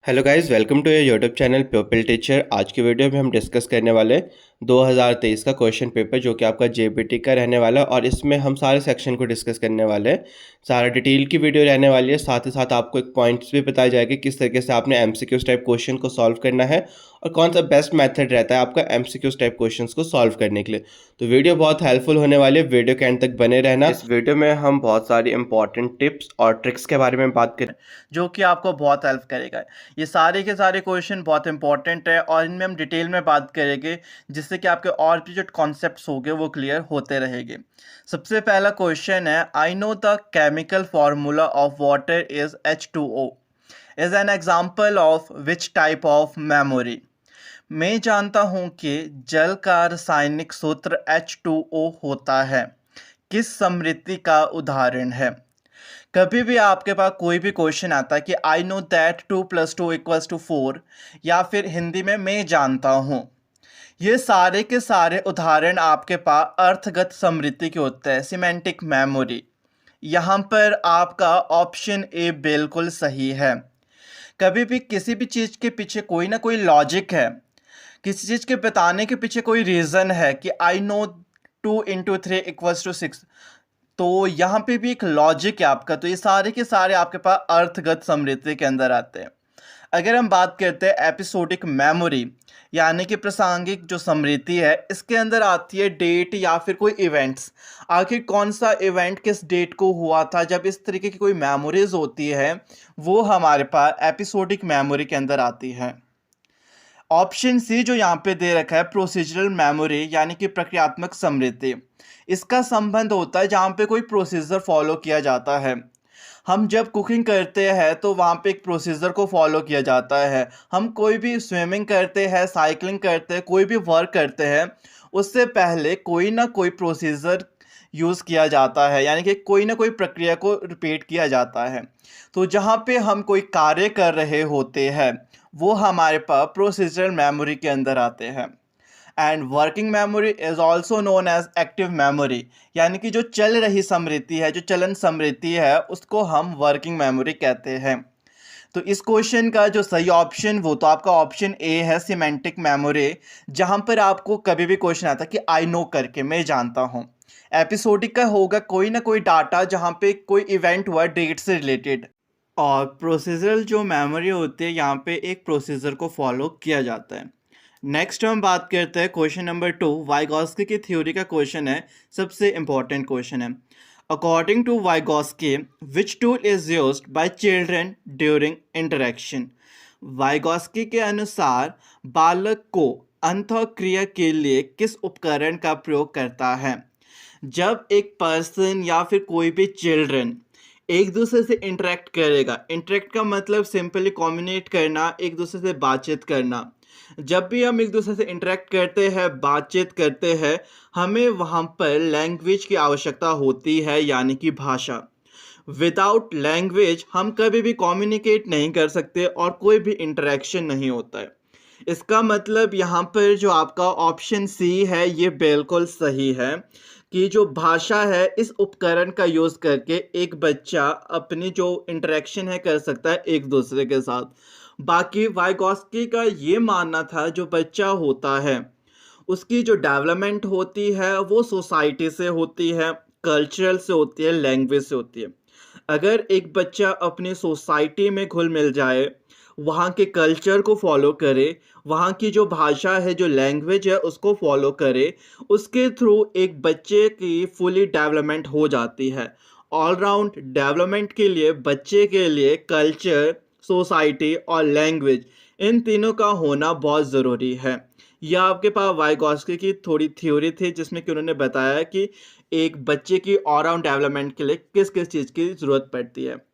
Hello guys, welcome to your YouTube channel pupil teacher. आज की video में हम डिस्कस करने वाले 2023 का क्वेश्चन पेपर जो कि आपका जेबीटी का रहने वाला है और इसमें हम सारे सेक्शन को डिस्कस करने वाले हैं। सारा डिटेल की वीडियो रहने वाली है, साथ ही साथ आपको एक पॉइंट्स भी बताए जाएंगे किस तरीके से आपने एमसीक्यूज टाइप क्वेश्चन को सॉल्व करना है और कौन सा बेस्ट मेथड रहता है आपका एमसीक्यूज टाइप क्वेश्चंस को सॉल्व करने के लिए। तो वीडियो बहुत हेल्पफुल होने वाली है, वीडियो के एंड तक बने रहना। इस वीडियो में हम बहुत सारी इंपॉर्टेंट टिप्स और ट्रिक्स के बारे में बात करें जो कि आपको बहुत हेल्प करेगा। ये सारे के सारे क्वेश्चन बहुत इंपॉर्टेंट है और इनमें हम डिटेल में बात करेंगे, जिससे कि आपके और भी जो कॉन्सेप्ट्स होंगे वो क्लियर होते रहेंगे। सबसे पहला क्वेश्चन है, I know the chemical formula of water is H2O is an example of which type of memory. मैं जानता हूँ कि जल का रासायनिक सूत्र H2O होता है, किस समृद्धि का उदाहरण है। कभी भी आपके पास कोई भी क्वेश्चन आता है कि आई नो दैट 2+2=4, या फिर हिंदी में मैं जानता हूँ, ये सारे के सारे उदाहरण आपके पास अर्थगत समृद्धि के होते हैं, सिमेंटिक मेमोरी। यहाँ पर आपका ऑप्शन ए बिल्कुल सही है। कभी भी किसी भी चीज़ के पीछे कोई ना कोई लॉजिक है, किसी चीज़ के बताने के पीछे कोई रीज़न है कि आई नो 2 × 3 = 6, तो यहाँ पे भी एक लॉजिक है आपका। तो ये सारे के सारे आपके पास अर्थगत समृद्धि के अंदर आते हैं। अगर हम बात करते हैं एपिसोडिक मेमोरी, यानी कि प्रासंगिक जो समृद्धि है, इसके अंदर आती है डेट या फिर कोई इवेंट्स। आखिर कौन सा इवेंट किस डेट को हुआ था, जब इस तरीके की कोई मेमोरीज होती है वो हमारे पास एपिसोडिक मेमोरी के अंदर आती है। ऑप्शन सी जो यहाँ पे दे रखा है, प्रोसीजरल मेमोरी यानी कि प्रक्रियात्मक समृद्धि, इसका संबंध होता है जहाँ पे कोई प्रोसीजर फॉलो किया जाता है। हम जब कुकिंग करते हैं तो वहाँ पे एक प्रोसीजर को फॉलो किया जाता है। हम कोई भी स्विमिंग करते हैं, साइकिलिंग करते हैं, कोई भी वर्क करते हैं, उससे पहले कोई ना कोई प्रोसीजर यूज़ किया जाता है, यानी कि कोई ना कोई प्रक्रिया को रिपीट किया जाता है। तो जहाँ पे हम कोई कार्य कर रहे होते हैं वो हमारे पास प्रोसीजरल मेमोरी के अंदर आते हैं। And working memory is also known as active memory, यानी कि जो चल रही समृद्धि है, जो चलन समृद्धि है, उसको हम वर्किंग मेमोरी कहते हैं। तो इस क्वेश्चन का जो सही ऑप्शन वो तो आपका ऑप्शन ए है, सिमेंटिक मेमोरी। जहाँ पर आपको कभी भी क्वेश्चन आता है कि आई नो करके, मैं जानता हूँ। एपिसोडिक का होगा कोई ना कोई डाटा जहाँ पे कोई इवेंट हुआ डेट से रिलेटेड। और प्रोसीजरल जो मेमोरी होती है, यहाँ पे एक प्रोसीजर को फॉलो किया जाता है। नेक्स्ट हम बात करते हैं क्वेश्चन नंबर 2, वाइगॉस्की की थ्योरी का क्वेश्चन है, सबसे इंपॉर्टेंट क्वेश्चन है। According to Vygotsky, which tool is used by children during interaction. Vygotsky के अनुसार बालक को अंतःक्रिया के लिए किस उपकरण का प्रयोग करता है। जब एक पर्सन या फिर कोई भी चिल्ड्रन एक दूसरे से इंटरेक्ट करेगा, इंटरेक्ट का मतलब सिंपली कम्युनिकेट करना, एक दूसरे से बातचीत करना। जब भी हम एक दूसरे से इंटरेक्ट करते हैं, बातचीत करते हैं, हमें वहाँ पर लैंग्वेज की आवश्यकता होती है, यानी कि भाषा। विदाउट लैंग्वेज हम कभी भी कम्युनिकेट नहीं कर सकते और कोई भी इंटरेक्शन नहीं होता है। इसका मतलब यहाँ पर जो आपका ऑप्शन सी है ये बिल्कुल सही है कि जो भाषा है, इस उपकरण का यूज़ करके एक बच्चा अपनी जो इंटरेक्शन है कर सकता है एक दूसरे के साथ। बाकी वाइगॉस्की का ये मानना था जो बच्चा होता है उसकी जो डेवलपमेंट होती है वो सोसाइटी से होती है, कल्चरल से होती है, लैंग्वेज से होती है। अगर एक बच्चा अपनी सोसाइटी में घुल मिल जाए, वहाँ के कल्चर को फॉलो करे, वहाँ की जो भाषा है, जो लैंग्वेज है उसको फॉलो करे, उसके थ्रू एक बच्चे की फुली डेवलपमेंट हो जाती है। ऑलराउंड डेवलपमेंट के लिए बच्चे के लिए कल्चर, सोसाइटी और लैंग्वेज, इन तीनों का होना बहुत ज़रूरी है। यह आपके पास वाइगॉस्की की थोड़ी थ्योरी थी जिसमें कि उन्होंने बताया कि एक बच्चे की ऑलराउंड डेवलपमेंट के लिए किस किस चीज़ की ज़रूरत पड़ती है।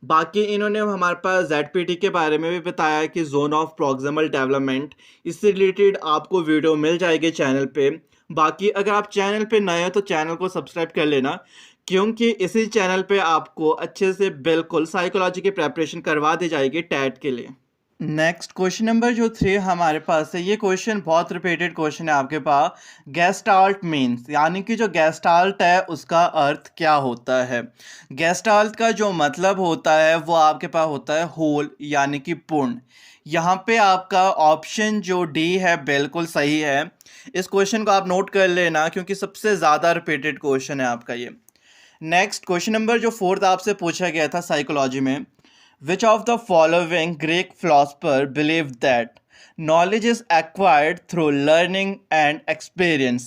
बाकी इन्होंने हमारे पास ZPT के बारे में भी बताया कि जोन ऑफ प्रॉक्सिमल डेवलपमेंट, इससे रिलेटेड आपको वीडियो मिल जाएगी चैनल पे। बाकी अगर आप चैनल पे नए हो तो चैनल को सब्सक्राइब कर लेना, क्योंकि इसी चैनल पे आपको अच्छे से बिल्कुल साइकोलॉजी की प्रेपरेशन करवा दी जाएगी टैट के लिए। नेक्स्ट क्वेश्चन नंबर जो 3 हमारे पास है, ये क्वेश्चन बहुत रिपीटेड क्वेश्चन है आपके पास। गेस्टाल्ट मीन्स, यानी कि जो गेस्टाल्ट है उसका अर्थ क्या होता है। गेस्टाल्ट का जो मतलब होता है वो आपके पास होता है होल, यानी कि पूर्ण। यहाँ पे आपका ऑप्शन जो डी है बिल्कुल सही है। इस क्वेश्चन को आप नोट कर लेना क्योंकि सबसे ज़्यादा रिपीटेड क्वेश्चन है आपका ये। नेक्स्ट क्वेश्चन नंबर जो 4 आपसे पूछा गया था साइकोलॉजी में, which of the following Greek philosopher believed that knowledge is acquired through learning and experience।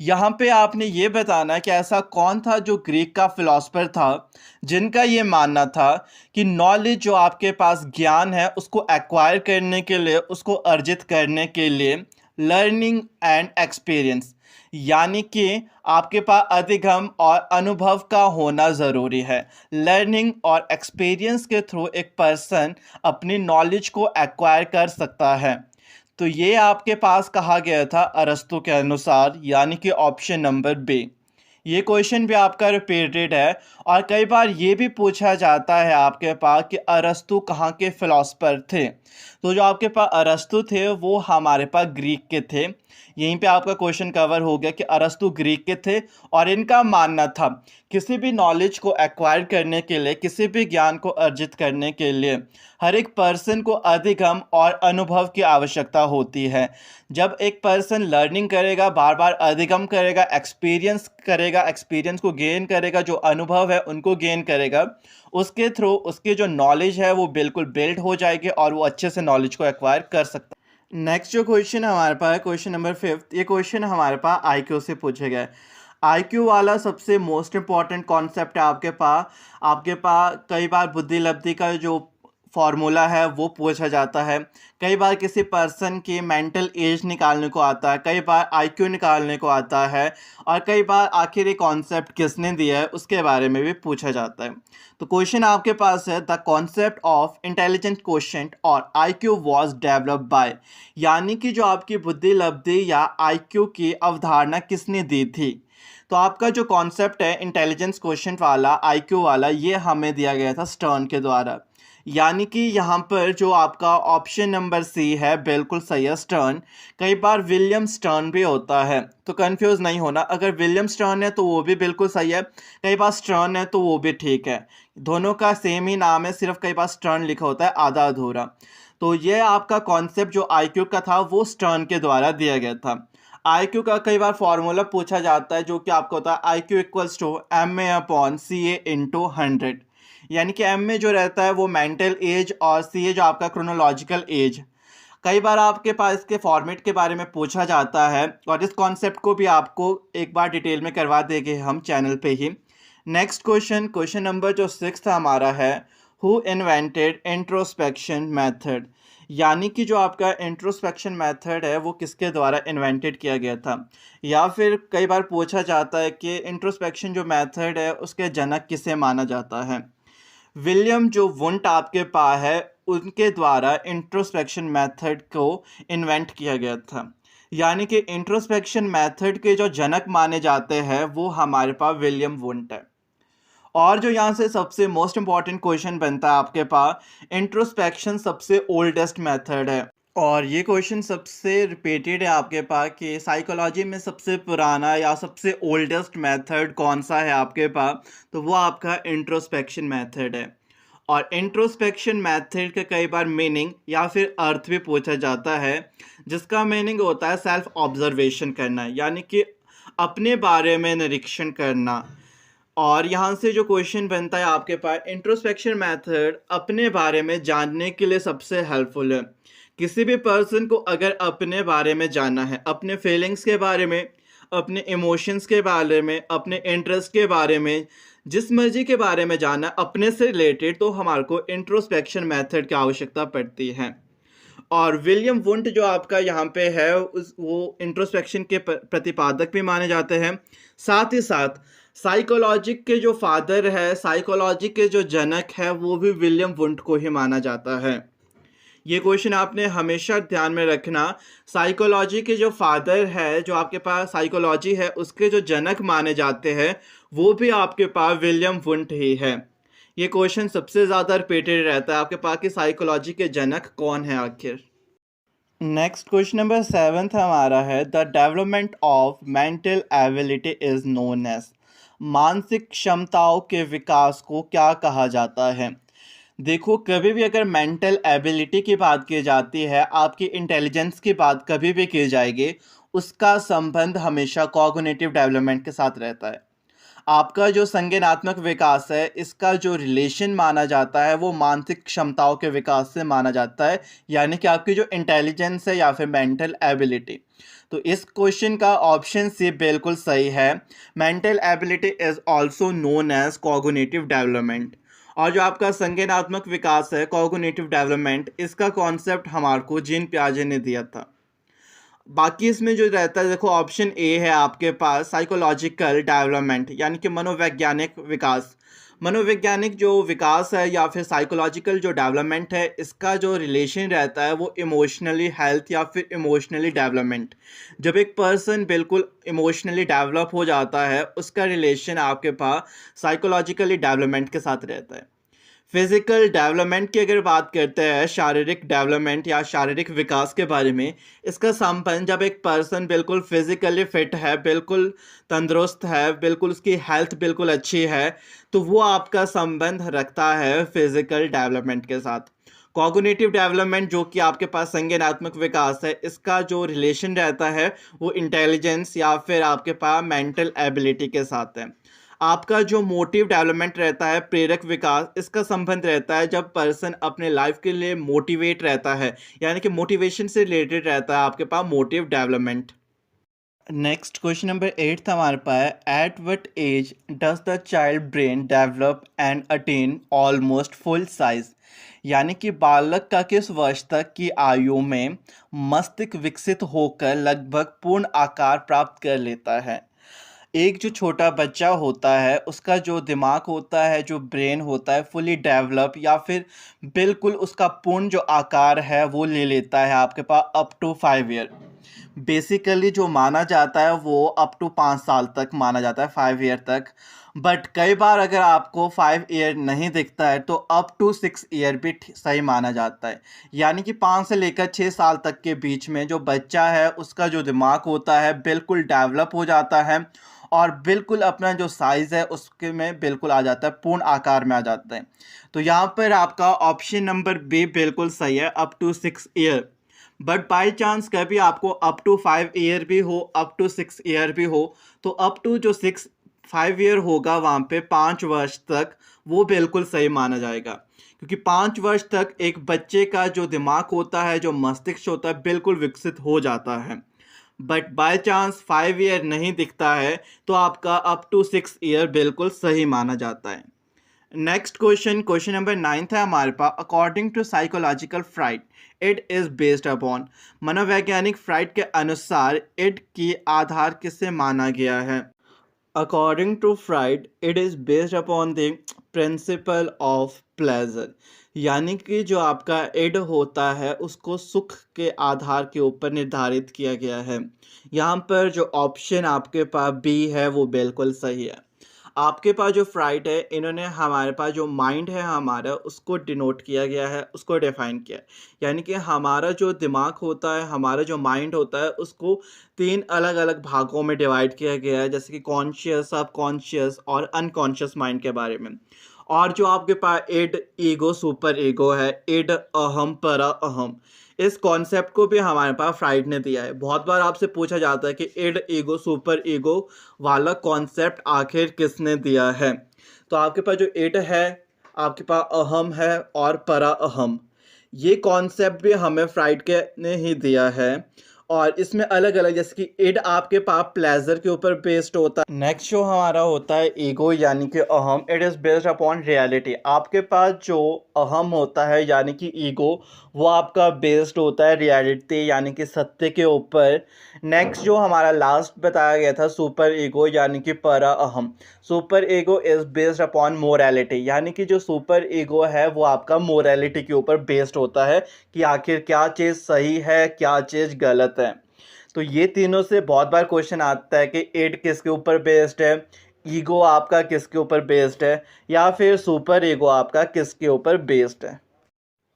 यहाँ पे आपने ये बताना है कि ऐसा कौन था जो ग्रीक का फिलोसफर था जिनका ये मानना था कि नॉलेज जो आपके पास ज्ञान है उसको एक्वायर करने के लिए, उसको अर्जित करने के लिए लर्निंग एंड एक्सपीरियंस, यानी कि आपके पास अधिगम और अनुभव का होना ज़रूरी है। लर्निंग और एक्सपीरियंस के थ्रू एक पर्सन अपनी नॉलेज को एक्वायर कर सकता है। तो ये आपके पास कहा गया था अरस्तु के अनुसार, यानी कि ऑप्शन नंबर बी। ये क्वेश्चन भी आपका रिपीटेड है और कई बार ये भी पूछा जाता है आपके पास कि अरस्तु कहाँ के फिलोसफर थे। तो जो आपके पास अरस्तु थे वो हमारे पास ग्रीक के थे। यहीं पे आपका क्वेश्चन कवर हो गया कि अरस्तु ग्रीक के थे और इनका मानना था किसी भी नॉलेज को एक्वायर करने के लिए, किसी भी ज्ञान को अर्जित करने के लिए हर एक पर्सन को अधिगम और अनुभव की आवश्यकता होती है। जब एक पर्सन लर्निंग करेगा, बार बार अधिगम करेगा, एक्सपीरियंस करेगा, एक्सपीरियंस को गेन करेगा, जो अनुभव है उनको गेन करेगा, उसके थ्रू उसकी जो नॉलेज है वो बिल्कुल बिल्ड हो जाएगी और वो अच्छे से नॉलेज को एक्वायर कर सकता है। नेक्स्ट जो क्वेश्चन हमारे पास है, क्वेश्चन नंबर 5, ये क्वेश्चन हमारे पास आईक्यू से पूछे गए। आईक्यू वाला सबसे मोस्ट इंपॉर्टेंट कॉन्सेप्ट है आपके पास कई बार बुद्धि लब्धि का जो फॉर्मूला है वो पूछा जाता है। कई बार किसी पर्सन की मेंटल एज निकालने को आता है, कई बार आईक्यू निकालने को आता है और कई बार आखिर ये कॉन्सेप्ट किसने दिया है उसके बारे में भी पूछा जाता है। तो क्वेश्चन आपके पास है, the concept of intelligent quotient और आईक्यू वाज डेवलप्ड बाय, यानी कि जो आपकी बुद्धि लब्धि या आईक्यू की अवधारणा किसने दी थी। तो आपका जो कॉन्सेप्ट है इंटेलिजेंस क्वोशिएंट वाला, आईक्यू वाला, ये हमें दिया गया था स्टर्न के द्वारा। यानी कि यहाँ पर जो आपका ऑप्शन नंबर सी है बिल्कुल सही है, स्टर्न। कई बार विलियम स्टर्न भी होता है, तो कंफ्यूज नहीं होना। अगर विलियम स्टर्न है तो वो भी बिल्कुल सही है, कई बार स्टर्न है तो वो भी ठीक है। दोनों का सेम ही नाम है, सिर्फ कई बार स्टर्न लिखा होता है आधा अधूरा। तो ये आपका कॉन्सेप्ट जो आईक्यू का था वो स्टर्न के द्वारा दिया गया था। आईक्यू का कई बार फॉर्मूला पूछा जाता है जो कि आपको होता है IQ equals to MA/CA into 100, यानी कि एम में जो रहता है वो मेंटल एज और सी ए जो आपका क्रोनोलॉजिकल एज। कई बार आपके पास इसके फॉर्मेट के बारे में पूछा जाता है और इस कॉन्सेप्ट को भी आपको एक बार डिटेल में करवा देंगे हम चैनल पे ही। नेक्स्ट क्वेश्चन, क्वेश्चन नंबर जो 6 हमारा है, हु इन्वेंटेड इंट्रोस्पेक्शन मेथड, यानी कि जो आपका इंट्रोस्पेक्शन मेथड है वो किसके द्वारा इन्वेंटेड किया गया था। या फिर कई बार पूछा जाता है कि इंट्रोस्पेक्शन जो मेथड है उसके जनक किसे माना जाता है। विलियम जो वुंट आपके पास है उनके द्वारा इंट्रोस्पेक्शन मेथड को इन्वेंट किया गया था। यानी कि इंट्रोस्पेक्शन मेथड के जो जनक माने जाते हैं वो हमारे पास विलियम वुंट है। और जो यहाँ से सबसे मोस्ट इंपॉर्टेंट क्वेश्चन बनता है आपके पास, इंट्रोस्पेक्शन सबसे ओल्डेस्ट मेथड है और ये क्वेश्चन सबसे रिपीटेड है आपके पास कि साइकोलॉजी में सबसे पुराना या सबसे ओल्डेस्ट मेथड कौन सा है आपके पास, तो वो आपका इंट्रोस्पेक्शन मेथड है। और इंट्रोस्पेक्शन मेथड का कई बार मीनिंग या फिर अर्थ भी पूछा जाता है, जिसका मीनिंग होता है सेल्फ ऑब्जर्वेशन करना, यानी कि अपने बारे में निरीक्षण करना। और यहाँ से जो क्वेश्चन बनता है आपके पास, इंट्रोस्पेक्शन मेथड अपने बारे में जानने के लिए सबसे हेल्पफुल है। किसी भी पर्सन को अगर अपने बारे में जानना है, अपने फीलिंग्स के बारे में, अपने इमोशंस के बारे में, अपने इंटरेस्ट के बारे में, जिस मर्जी के बारे में जानना अपने से रिलेटेड, तो हमारे को इंट्रोस्पेक्शन मेथड की आवश्यकता पड़ती है। और विलियम वुंट जो आपका यहाँ पे है वो इंट्रोस्पेक्शन के प्रतिपादक भी माने जाते हैं। साथ ही साथ साइकोलॉजी के जो फादर है, साइकोलॉजी के जो जनक है, वो भी विलियम वुंट को ही माना जाता है। ये क्वेश्चन आपने हमेशा ध्यान में रखना। साइकोलॉजी के जो फादर है, जो आपके पास साइकोलॉजी है उसके जो जनक माने जाते हैं, वो भी आपके पास विलियम वुंट ही है। ये क्वेश्चन सबसे ज़्यादा रिपीटेड रहता है आपके पास कि साइकोलॉजी के जनक कौन है आखिर। नेक्स्ट क्वेश्चन नंबर 7 हमारा है, the development of mental ability is known as, मानसिक क्षमताओं के विकास को क्या कहा जाता है। देखो, कभी भी अगर मेंटल एबिलिटी की बात की जाती है, आपकी इंटेलिजेंस की बात कभी भी की जाएगी, उसका संबंध हमेशा कॉग्निटिव डेवलपमेंट के साथ रहता है। आपका जो संज्ञानात्मक विकास है, इसका जो रिलेशन माना जाता है वो मानसिक क्षमताओं के विकास से माना जाता है, यानी कि आपकी जो इंटेलिजेंस है या फिर मेंटल एबिलिटी। तो इस क्वेश्चन का ऑप्शन सी बिल्कुल सही है। Mental ability is also known as cognitive development. और जो आपका संज्ञानात्मक विकास है, कॉग्निटिव डेवलपमेंट, इसका कॉन्सेप्ट हमारे को जीन पियाजे ने दिया था। बाकी इसमें जो रहता है, देखो ऑप्शन ए है आपके पास साइकोलॉजिकल डेवलपमेंट, यानी कि मनोवैज्ञानिक विकास। मनोवैज्ञानिक जो विकास है या फिर साइकोलॉजिकल जो डेवलपमेंट है, इसका जो रिलेशन रहता है वो इमोशनली हेल्थ या फिर इमोशनली डेवलपमेंट। जब एक पर्सन बिल्कुल इमोशनली डेवलप हो जाता है, उसका रिलेशन आपके पास साइकोलॉजिकली डेवलपमेंट के साथ रहता है। फिजिकल डेवलपमेंट की अगर बात करते हैं, शारीरिक डेवलपमेंट या शारीरिक विकास के बारे में, इसका संबंध जब एक पर्सन बिल्कुल फिजिकली फिट है, बिल्कुल तंदुरुस्त है, बिल्कुल उसकी हेल्थ बिल्कुल अच्छी है, तो वो आपका संबंध रखता है फिजिकल डेवलपमेंट के साथ। कॉग्निटिव डेवलपमेंट जो कि आपके पास संज्ञानात्मक विकास है, इसका जो रिलेशन रहता है वो इंटेलिजेंस या फिर आपके पास मेंटल एबिलिटी के साथ है। आपका जो मोटिव डेवलपमेंट रहता है, प्रेरक विकास, इसका संबंध रहता है जब पर्सन अपने लाइफ के लिए मोटिवेट रहता है, यानी कि मोटिवेशन से रिलेटेड रहता है आपके पास motive development. Next question number 8 हमारे पास है, at what age does the child brain develop and attain almost full size, यानी कि बालक का किस वर्ष तक की आयु में मस्तिष्क विकसित होकर लगभग पूर्ण आकार प्राप्त कर लेता है। एक जो छोटा बच्चा होता है, उसका जो दिमाग होता है, जो ब्रेन होता है, फुली डेवलप या फिर बिल्कुल उसका पूर्ण जो आकार है वो ले लेता है आपके पास अप टू 5 ईयर। बेसिकली जो माना जाता है वो अप टू 5 साल तक माना जाता है, 5 ईयर तक। बट कई बार अगर आपको 5 ईयर नहीं दिखता है तो अप टू 6 ईयर भी सही माना जाता है, यानी कि 5 से लेकर 6 साल तक के बीच में जो बच्चा है, उसका जो दिमाग होता है बिल्कुल डेवलप हो जाता है और बिल्कुल अपना जो साइज़ है उसके में बिल्कुल आ जाता है, पूर्ण आकार में आ जाता है। तो यहाँ पर आपका ऑप्शन नंबर बी बिल्कुल सही है, up to 6 year. But by chance कभी आपको अप टू 5 ईयर भी हो, अप टू 6 ईयर भी हो, तो अप टू जो 5 ईयर होगा वहाँ पे 5 वर्ष तक वो बिल्कुल सही माना जाएगा, क्योंकि 5 वर्ष तक एक बच्चे का जो दिमाग होता है, जो मस्तिष्क होता है, बिल्कुल विकसित हो जाता है। बट बाय चांस 5 ईयर नहीं दिखता है तो आपका अप टू 6 ईयर बिल्कुल सही माना जाता है। नेक्स्ट क्वेश्चन, क्वेश्चन नंबर 9 है हमारे पास, according to psychological Freud id is based upon, मनोवैज्ञानिक फ्राइड के अनुसार इट की आधार किससे माना गया है। According to Freud id is based upon the principle of pleasure, यानी कि जो आपका इड होता है उसको सुख के आधार के ऊपर निर्धारित किया गया है। यहाँ पर जो ऑप्शन आपके पास बी है वो बिल्कुल सही है। आपके पास जो फ्राइड है, इन्होंने हमारे पास जो माइंड है हमारा, उसको डिनोट किया गया है, उसको डिफाइन किया है। यानी कि हमारा जो दिमाग होता है, हमारा जो माइंड होता है, उसको 3 अलग अलग भागों में डिवाइड किया गया है, जैसे कि कॉन्शियस, सब कॉन्शियस और अनकॉन्शियस माइंड के बारे में। और जो आपके पास इड, ईगो, सुपर ईगो है, इड, अहम, परा अहम, इस कॉन्सेप्ट को भी हमारे पास फ्राइड ने दिया है। बहुत बार आपसे पूछा जाता है कि इड, ईगो, सुपर ईगो वाला कॉन्सेप्ट आखिर किसने दिया है। तो आपके पास जो इड है, आपके पास अहम है और परा अहम, ये कॉन्सेप्ट भी हमें फ्राइड के ने ही दिया है। और इसमें अलग अलग, जैसे कि इड आपके पास प्लेजर के ऊपर बेस्ड होता है। नेक्स्ट जो हमारा होता है ईगो यानी कि अहम, it is based upon reality. आपके पास जो अहम होता है यानी कि ईगो, वो आपका बेस्ड होता है रियलिटी यानी कि सत्य के ऊपर। नेक्स्ट जो हमारा लास्ट बताया गया था सुपर ईगो यानी कि परा अहम, super ego is based upon morality, यानी कि जो सुपर ईगो है वो आपका मोरालिटी के ऊपर बेस्ड होता है कि आखिर क्या चीज़ सही है, क्या चीज़ गलत है। तो ये तीनों से बहुत बार क्वेश्चन आता है कि इड किसके ऊपर बेस्ड है, ईगो आपका किसके ऊपर बेस्ड है, या फिर सुपर ईगो आपका किसके ऊपर बेस्ड है।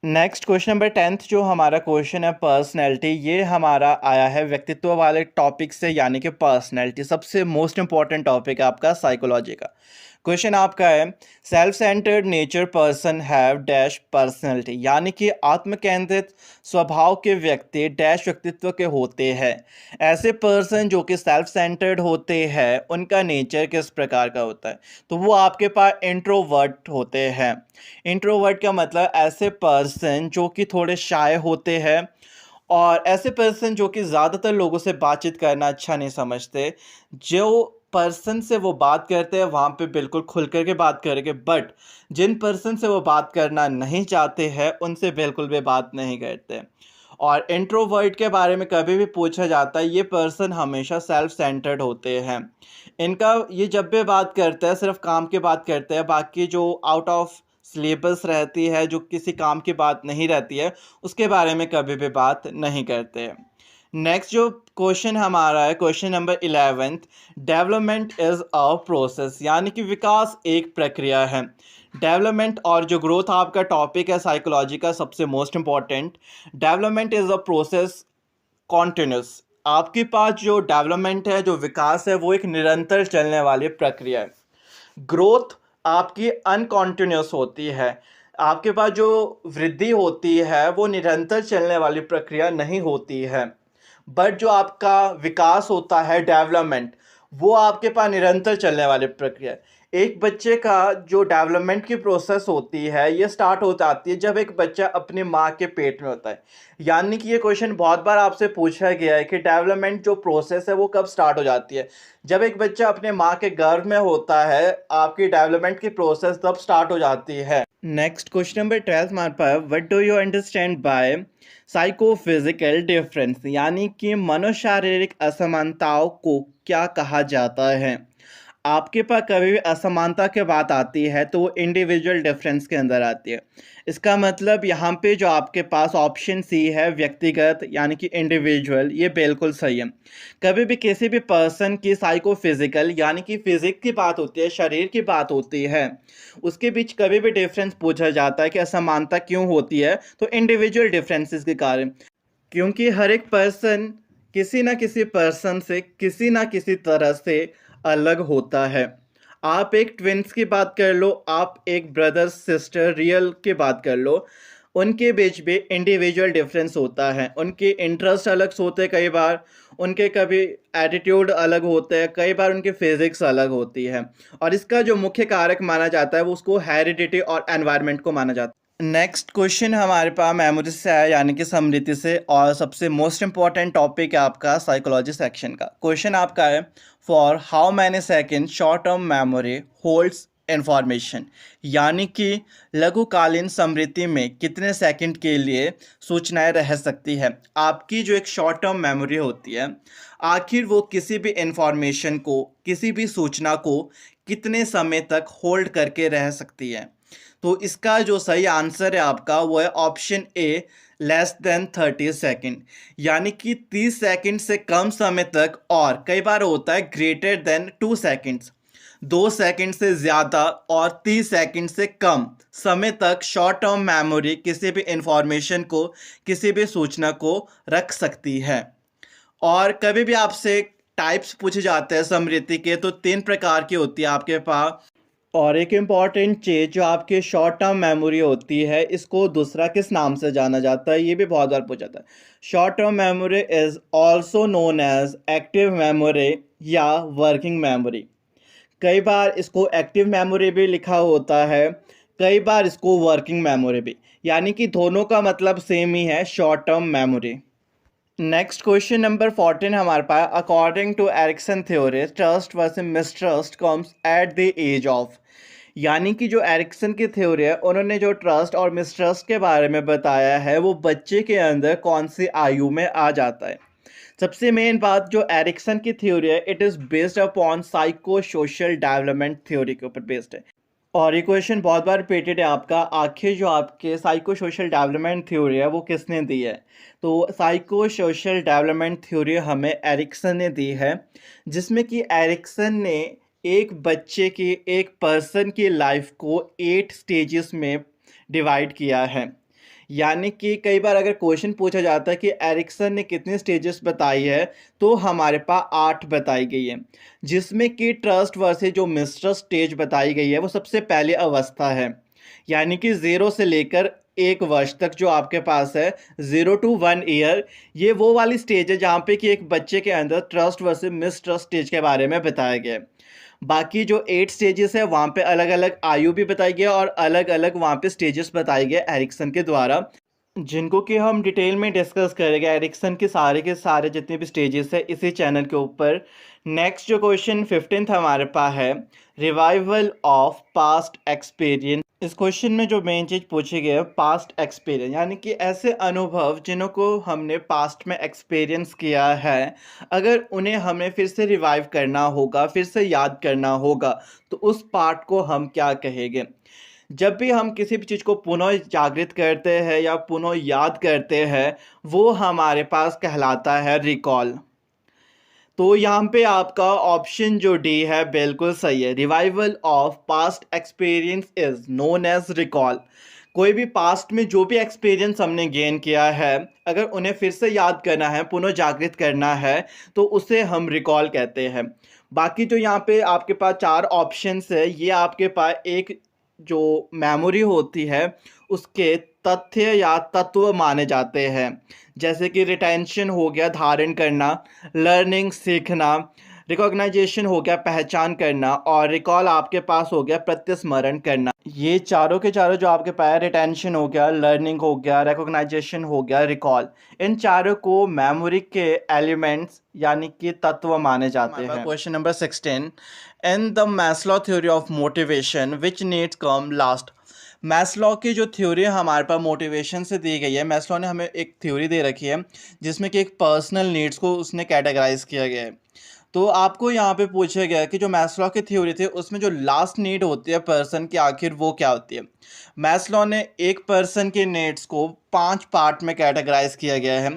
नेक्स्ट क्वेश्चन नंबर 10th जो हमारा क्वेश्चन है पर्सनैलिटी, ये हमारा आया है व्यक्तित्व वाले टॉपिक से, यानी कि पर्सनैलिटी सबसे मोस्ट इंपॉर्टेंट टॉपिक है आपका साइकोलॉजी का। क्वेश्चन आपका है self centred nature person have dash personality, यानी कि आत्मकेंद्रित स्वभाव के व्यक्ति डैश व्यक्तित्व के होते हैं। ऐसे पर्सन जो कि सेल्फ सेंटर्ड होते हैं उनका नेचर किस प्रकार का होता है, तो वो आपके पास इंट्रोवर्ट होते हैं। इंट्रोवर्ट का मतलब ऐसे पर्सन जो कि थोड़े शाय होते हैं, और ऐसे पर्सन जो कि ज़्यादातर लोगों से बातचीत करना अच्छा नहीं समझते। जो पर्सन से वो बात करते हैं वहाँ पे बिल्कुल खुल कर के बात करेंगे, बट जिन पर्सन से वो बात करना नहीं चाहते हैं उनसे बिल्कुल भी बात नहीं करते। और इंट्रोवर्ट के बारे में कभी भी पूछा जाता है, ये पर्सन हमेशा सेल्फ सेंटर्ड होते हैं। इनका ये जब भी बात करते हैं सिर्फ काम की बात करते हैं, बाकी जो आउट ऑफ सिलेबस रहती है, जो किसी काम की बात नहीं रहती है, उसके बारे में कभी भी बात नहीं करते हैं। नेक्स्ट जो क्वेश्चन हमारा है question number 11th, development is a process, यानी कि विकास एक प्रक्रिया है। डेवलपमेंट और जो ग्रोथ आपका टॉपिक है साइकोलॉजी का सबसे most important, development is a process continuous. आपके पास जो डेवलपमेंट है, जो विकास है, वो एक निरंतर चलने वाली प्रक्रिया है। ग्रोथ आपकी अनकॉन्टिन्यूस होती है। आपके पास जो वृद्धि होती है वो निरंतर चलने वाली प्रक्रिया नहीं होती है, बट जो आपका विकास होता है डेवलपमेंट, वो आपके पास निरंतर चलने वाली प्रक्रिया है। एक बच्चे का जो डेवलपमेंट की प्रोसेस होती है ये स्टार्ट हो जाती है जब एक बच्चा अपनी माँ के पेट में होता है। यानी कि ये क्वेश्चन बहुत बार आपसे पूछा गया है कि डेवलपमेंट जो प्रोसेस है वो कब स्टार्ट हो जाती है। जब एक बच्चा अपने माँ के गर्भ में होता है आपकी डेवलपमेंट की प्रोसेस तब स्टार्ट हो जाती है। नेक्स्ट क्वेश्चन नंबर 12 हमारे पास, what do you understand by psychophysical difference, यानी कि मनोशारीरिक असमानताओं को क्या कहा जाता है। आपके पास कभी भी असमानता की बात आती है तो वो इंडिविजुअल डिफरेंस के अंदर आती है। इसका मतलब यहाँ पे जो आपके पास ऑप्शन सी है व्यक्तिगत यानी कि इंडिविजुअल, ये बिल्कुल सही है। कभी भी किसी भी पर्सन की साइकोफिजिकल यानी कि फिजिक की बात होती है, शरीर की बात होती है, उसके बीच कभी भी डिफरेंस पूछा जाता है कि असमानता क्यों होती है, तो इंडिविजुअल डिफरेंसेस के कारण। क्योंकि हर एक पर्सन किसी ना किसी पर्सन से किसी ना किसी तरह से अलग होता है। आप एक ट्विन्स की बात कर लो, आप एक ब्रदर सिस्टर रियल की बात कर लो, उनके बीच भी इंडिविजुअल डिफरेंस होता है। उनके इंटरेस्ट अलग होते हैं, कई बार उनके कभी एटीट्यूड अलग होते हैं, कई बार उनकी फिजिक्स अलग होती है, और इसका जो मुख्य कारक माना जाता है वो उसको हेरिडिटी और एनवायरनमेंट को माना जाता है। नेक्स्ट क्वेश्चन हमारे पास मेमोरी से आया, यानी कि स्मृति से, और सबसे मोस्ट इंपॉर्टेंट टॉपिक है आपका साइकोलॉजी सेक्शन का। क्वेश्चन आपका है for how many second short term memory holds information, यानी कि लघुकालीन स्मृति में कितने सेकंड के लिए सूचनाएं रह सकती है। आपकी जो एक शॉर्ट टर्म मेमोरी होती है, आखिर वो किसी भी इंफॉर्मेशन को, किसी भी सूचना को कितने समय तक होल्ड करके रह सकती है। तो इसका जो सही आंसर है आपका वो है option A, less than 30 second, यानी कि 30 सेकेंड से कम समय तक, और कई बार होता है ग्रेटर देन 2 सेकेंड्स, 2 सेकेंड से ज़्यादा और 30 सेकेंड से कम समय तक शॉर्ट टर्म मेमोरी किसी भी इंफॉर्मेशन को, किसी भी सूचना को रख सकती है। और कभी भी आपसे टाइप्स पूछे जाते हैं स्मृति के, तो 3 प्रकार की होती है आपके पास। और एक इम्पॉर्टेंट चीज़ जो आपकी शॉर्ट टर्म मेमोरी होती है, इसको दूसरा किस नाम से जाना जाता है, ये भी बहुत बार पूछा जाता है। Short term memory is also known as active memory या वर्किंग मेमोरी। कई बार इसको एक्टिव मेमोरी भी लिखा होता है, कई बार इसको वर्किंग मेमोरी भी, यानी कि दोनों का मतलब सेम ही है, short term memory. Next question number 14 हमारे पास, according to Erikson theory trust versus mistrust comes at the age of, यानी कि जो एरिक्सन की थ्योरी है उन्होंने जो ट्रस्ट और मिसट्रस्ट के बारे में बताया है वो बच्चे के अंदर कौन सी आयु में आ जाता है। सबसे मेन बात जो एरिक्सन की थ्योरी है, it is based upon psycho social development theory के ऊपर बेस्ड है। और ये क्वेश्चन बहुत बार रिपीटेड है आपका, आखिर जो आपके साइको सोशल डेवलपमेंट थ्योरी है वो किसने दी है। तो साइको सोशल डेवलपमेंट थ्योरी हमें एरिक्सन ने दी है, जिसमें कि एरिक्सन ने एक बच्चे की, एक पर्सन की लाइफ को 8 स्टेजेस में डिवाइड किया है। यानी कि कई बार अगर क्वेश्चन पूछा जाता है कि एरिक्सन ने कितने स्टेजेस बताई है, तो हमारे पास 8 बताई गई है, जिसमें कि ट्रस्ट वर्सेस जो मिस्ट्रस्ट स्टेज बताई गई है वो सबसे पहली अवस्था है। यानी कि 0 से लेकर 1 वर्ष तक जो आपके पास है, 0 to 1 ईयर, ये वो वाली स्टेज है जहाँ पे कि एक बच्चे के अंदर ट्रस्ट वर्सेस मिसट्रस्ट स्टेज के बारे में बताया गया है। बाकी जो 8 स्टेजेस है वहाँ पे अलग अलग आयु भी बताई गई है और अलग अलग वहाँ पे स्टेजेस बताए गए एरिक्सन के द्वारा, जिनको कि हम डिटेल में डिस्कस करेंगे एरिक्सन के सारे जितने भी स्टेजेस है इसी चैनल के ऊपर। नेक्स्ट जो क्वेश्चन 15th हमारे पास है, रिवाइवल ऑफ पास्ट एक्सपीरियंस। इस क्वेश्चन में जो मेन चीज़ पूछी गई है पास्ट एक्सपीरियंस, यानी कि ऐसे अनुभव जिन्हों को हमने पास्ट में एक्सपीरियंस किया है, अगर उन्हें हमें फिर से रिवाइव करना होगा, फिर से याद करना होगा, तो उस पार्ट को हम क्या कहेंगे। जब भी हम किसी भी चीज़ को पुनः जागृत करते हैं या पुनः याद करते हैं, वो हमारे पास कहलाता है रिकॉल। तो यहाँ पे आपका ऑप्शन जो डी है बिल्कुल सही है। Revival of past experience is known as recall. कोई भी पास्ट में जो भी एक्सपीरियंस हमने गेन किया है, अगर उन्हें फिर से याद करना है, पुनः जागृत करना है, तो उसे हम रिकॉल कहते हैं। बाकी जो यहाँ पे आपके पास 4 ऑप्शंस है, ये आपके पास एक जो मेमोरी होती है उसके तथ्य या तत्व माने जाते हैं। जैसे कि रिटेंशन हो गया धारण करना, लर्निंग सीखना, रिकॉग्नाइजेशन हो गया पहचान करना, और रिकॉल आपके पास हो गया प्रत्यस्मरण करना। ये चारों के चारों जो आपके पास रिटेंशन हो गया, लर्निंग हो गया, रिकॉग्नाइजेशन हो गया, रिकॉल, इन चारों को मेमोरी के एलिमेंट्स यानी कि तत्व माने जाते हैं। Question number 16, in the Maslow theory of motivation which needs come last. Maslow की जो थ्योरी हमारे पास मोटिवेशन से दी गई है, मैस्लो ने हमें एक थ्योरी दे रखी है जिसमें कि एक पर्सनल नीड्स को उसने कैटेगराइज किया गया है। तो आपको यहाँ पे पूछा गया कि जो मैस्लो की थ्योरी थी उसमें जो लास्ट नीड होती है पर्सन की, आखिर वो क्या होती है। मैस्लो ने एक पर्सन के नीड्स को 5 पार्ट में कैटेगराइज किया गया है,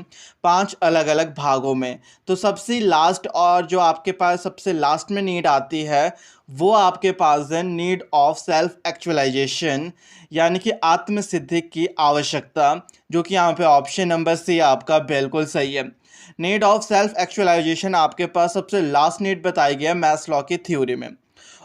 5 अलग अलग भागों में। तो सबसे लास्ट और जो आपके पास सबसे लास्ट में नीड आती है वो आपके पास है नीड ऑफ सेल्फ एक्चुअलाइजेशन, यानी कि आत्मसिद्धि की आवश्यकता, जो कि यहाँ पे ऑप्शन नंबर सी आपका बिल्कुल सही है। नीड ऑफ सेल्फ एक्चुअलाइजेशन आपके पास सबसे लास्ट नीड बताई गई है मैस्लो की थ्योरी में।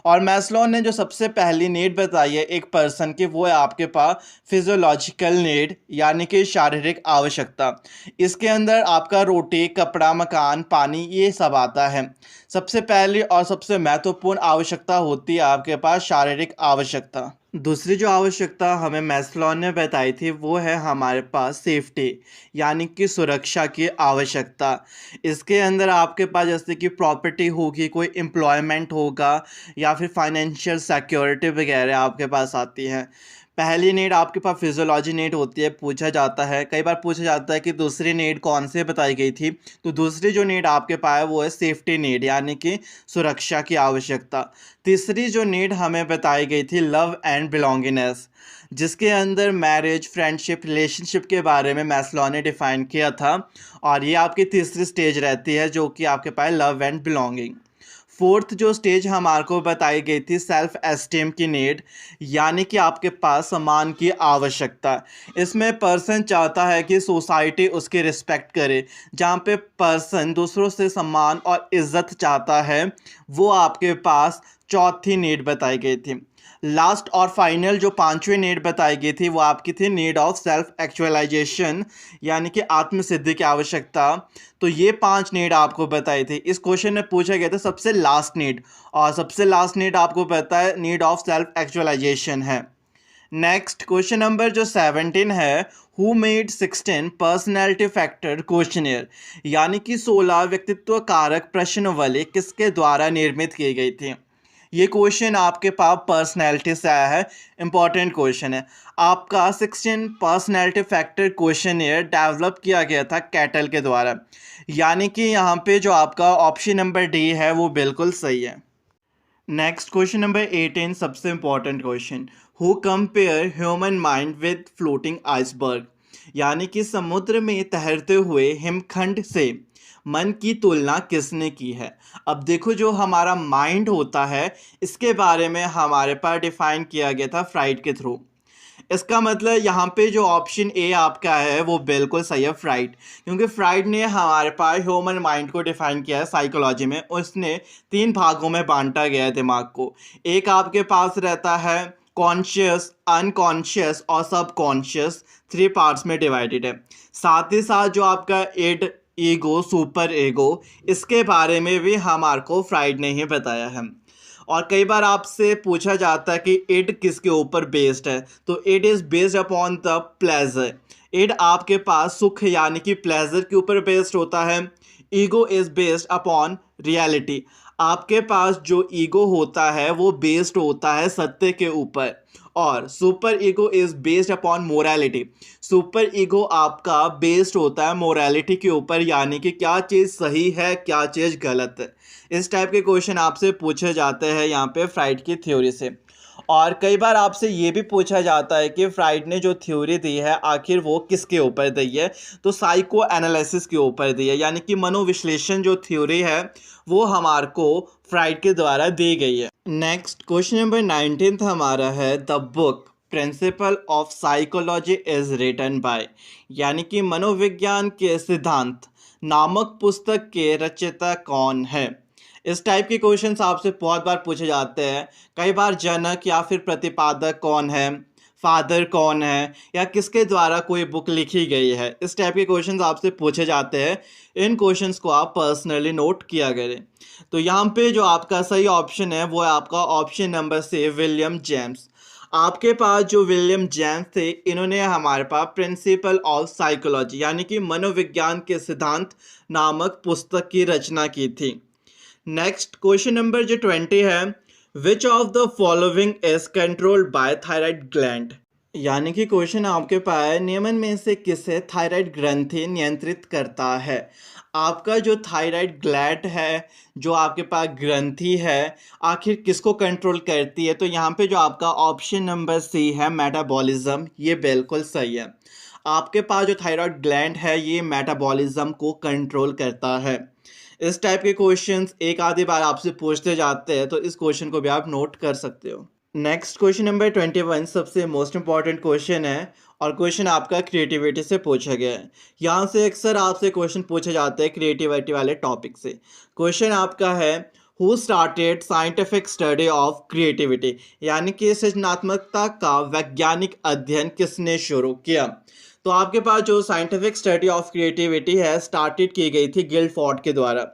और मैस्लो ने जो सबसे पहली नीड बताई है एक पर्सन की, वो है आपके पास फिजियोलॉजिकल नीड, यानी कि शारीरिक आवश्यकता। इसके अंदर आपका रोटी, कपड़ा, मकान, पानी, ये सब आता है। सबसे पहली और सबसे महत्वपूर्ण आवश्यकता होती है आपके पास शारीरिक आवश्यकता। दूसरी जो आवश्यकता हमें मैस्लो ने बताई थी वो है हमारे पास सेफ्टी, यानी कि सुरक्षा की आवश्यकता। इसके अंदर आपके पास जैसे कि प्रॉपर्टी होगी, कोई एम्प्लॉयमेंट होगा, या फिर फाइनेंशियल सिक्योरिटी वगैरह आपके पास आती हैं। पहली नीड आपके पास फिजियोलॉजी नीड होती है। पूछा जाता है, कई बार पूछा जाता है कि दूसरी नीड कौन से बताई गई थी, तो दूसरी जो नीड आपके पास है वो है सेफ्टी नीड, यानी कि सुरक्षा की आवश्यकता। तीसरी जो नीड हमें बताई गई थी लव एंड बिलोंगिंगनेस, जिसके अंदर मैरिज, फ्रेंडशिप, रिलेशनशिप के बारे में मैस्लो ने डिफाइन किया था, और ये आपकी तीसरी स्टेज रहती है जो कि आपके पास लव एंड बिलोंगिंग। फोर्थ जो स्टेज हमारे को बताई गई थी सेल्फ एस्टीम की नीड, यानी कि आपके पास सम्मान की आवश्यकता। इसमें पर्सन चाहता है कि सोसाइटी उसकी रिस्पेक्ट करे, जहाँ पे पर्सन दूसरों से सम्मान और इज्जत चाहता है, वो आपके पास चौथी नीड बताई गई थी। लास्ट और फाइनल जो पांचवी नीड बताई गई थी वो आपकी थी नीड ऑफ सेल्फ एक्चुअलाइजेशन, यानी कि आत्मसिद्धि की आवश्यकता। तो ये 5 नीड आपको बताई थी। इस क्वेश्चन में पूछा गया था सबसे लास्ट नीड, और सबसे लास्ट नीड आपको पता है नीड ऑफ सेल्फ एक्चुअलाइजेशन है। नेक्स्ट क्वेश्चन नंबर जो 17 है, who made 16 personality factor questionnaire, यानी कि 16 व्यक्तित्व कारक प्रश्नावली किसके द्वारा निर्मित की गई थी। ये क्वेश्चन आपके पास पर्सनैलिटी से आया है, इंपॉर्टेंट क्वेश्चन है। आपका 16 पर्सनैलिटी फैक्टर क्वेश्चनियर डेवलप किया गया था कैटल के द्वारा, यानी कि यहाँ पे जो आपका ऑप्शन नंबर डी है वो बिल्कुल सही है। नेक्स्ट क्वेश्चन नंबर 18 सबसे important question, who compare human mind with floating iceberg, यानी कि समुद्र में तैरते हुए हिमखंड से मन की तुलना किसने की है। अब देखो जो हमारा माइंड होता है इसके बारे में हमारे पास डिफाइन किया गया था फ्राइड के थ्रू। इसका मतलब यहाँ पे जो ऑप्शन ए आपका है वो बिल्कुल सही है, फ्राइड। क्योंकि फ्राइड ने हमारे पास ह्यूमन माइंड को डिफाइन किया है साइकोलॉजी में। उसने 3 भागों में बांटा गया है दिमाग को। एक आपके पास रहता है कॉन्शियस, अनकॉन्शियस और सबकॉन्शियस, 3 पार्ट्स में डिवाइडेड है। साथ ही साथ जो आपका इड, ईगो, सुपर ईगो, इसके बारे में भी हमारे को फ्राइड ने ही बताया है। और कई बार आपसे पूछा जाता है कि इड किसके ऊपर बेस्ड है, तो id is based upon the pleasure. Id आपके पास सुख यानी कि प्लेजर के ऊपर बेस्ड होता है। Ego is based upon reality. आपके पास जो ईगो होता है वो बेस्ड होता है सत्य के ऊपर। और super ego is based upon morality. Super ego आपका बेस्ड होता है मोरालिटी के ऊपर, यानी कि क्या चीज़ सही है, क्या चीज़ गलत है। इस टाइप के क्वेश्चन आपसे पूछे जाते हैं यहाँ पे फ्राइड की थ्योरी से। और कई बार आपसे ये भी पूछा जाता है कि फ्राइड ने जो थ्योरी दी है आखिर वो किसके ऊपर दी है, तो साइको एनालिसिस के ऊपर दी है, यानी कि मनोविश्लेषण जो थ्योरी है वो हमारे को फ्राइड के द्वारा दी गई है। नेक्स्ट क्वेश्चन नंबर 19 हमारा है, the book principle of psychology is written by, यानी कि मनोविज्ञान के सिद्धांत नामक पुस्तक के रचयिता कौन है। इस टाइप के क्वेश्चंस आपसे बहुत बार पूछे जाते हैं। कई बार जनक या फिर प्रतिपादक कौन है, फादर कौन है, या किसके द्वारा कोई बुक लिखी गई है, इस टाइप के क्वेश्चंस आपसे पूछे जाते हैं। इन क्वेश्चंस को आप पर्सनली नोट किया करें। तो यहाँ पे जो आपका सही ऑप्शन है वो है आपका option number C, William James. आपके पास जो विलियम जेम्स थे, इन्होंने हमारे पास प्रिंसिपल ऑफ साइकोलॉजी यानी कि मनोविज्ञान के सिद्धांत नामक पुस्तक की रचना की थी। नेक्स्ट क्वेश्चन नंबर जो 20 है, which of the following is controlled by thyroid gland, यानी कि क्वेश्चन आपके पास है, निम्न में से किसे थायराइड ग्रंथि नियंत्रित करता है। आपका जो थायराइड ग्लैंड है, जो आपके पास ग्रंथि है, आखिर किसको कंट्रोल करती है। तो यहाँ पे जो आपका ऑप्शन नंबर सी है, मेटाबॉलिज्म, ये बिल्कुल सही है। आपके पास जो थायराइड ग्लैंड है ये मेटाबॉलिज्म को कंट्रोल करता है। इस टाइप के क्वेश्चंस एक आधी बार आपसे पूछते जाते हैं, तो इस क्वेश्चन को भी आप नोट कर सकते हो। नेक्स्ट क्वेश्चन नंबर 21 सबसे मोस्ट इंपॉर्टेंट क्वेश्चन है, और क्वेश्चन आपका क्रिएटिविटी से पूछा गया है। यहाँ से अक्सर आपसे क्वेश्चन पूछे जाते हैं क्रिएटिविटी वाले टॉपिक से। क्वेश्चन आपका है, who started scientific study of creativity, यानी कि सृजनात्मकता का वैज्ञानिक अध्ययन किसने शुरू किया। तो आपके पास जो साइंटिफिक स्टडी ऑफ क्रिएटिविटी है स्टार्टेड की गई थी गिल्डफोर्ड के द्वारा,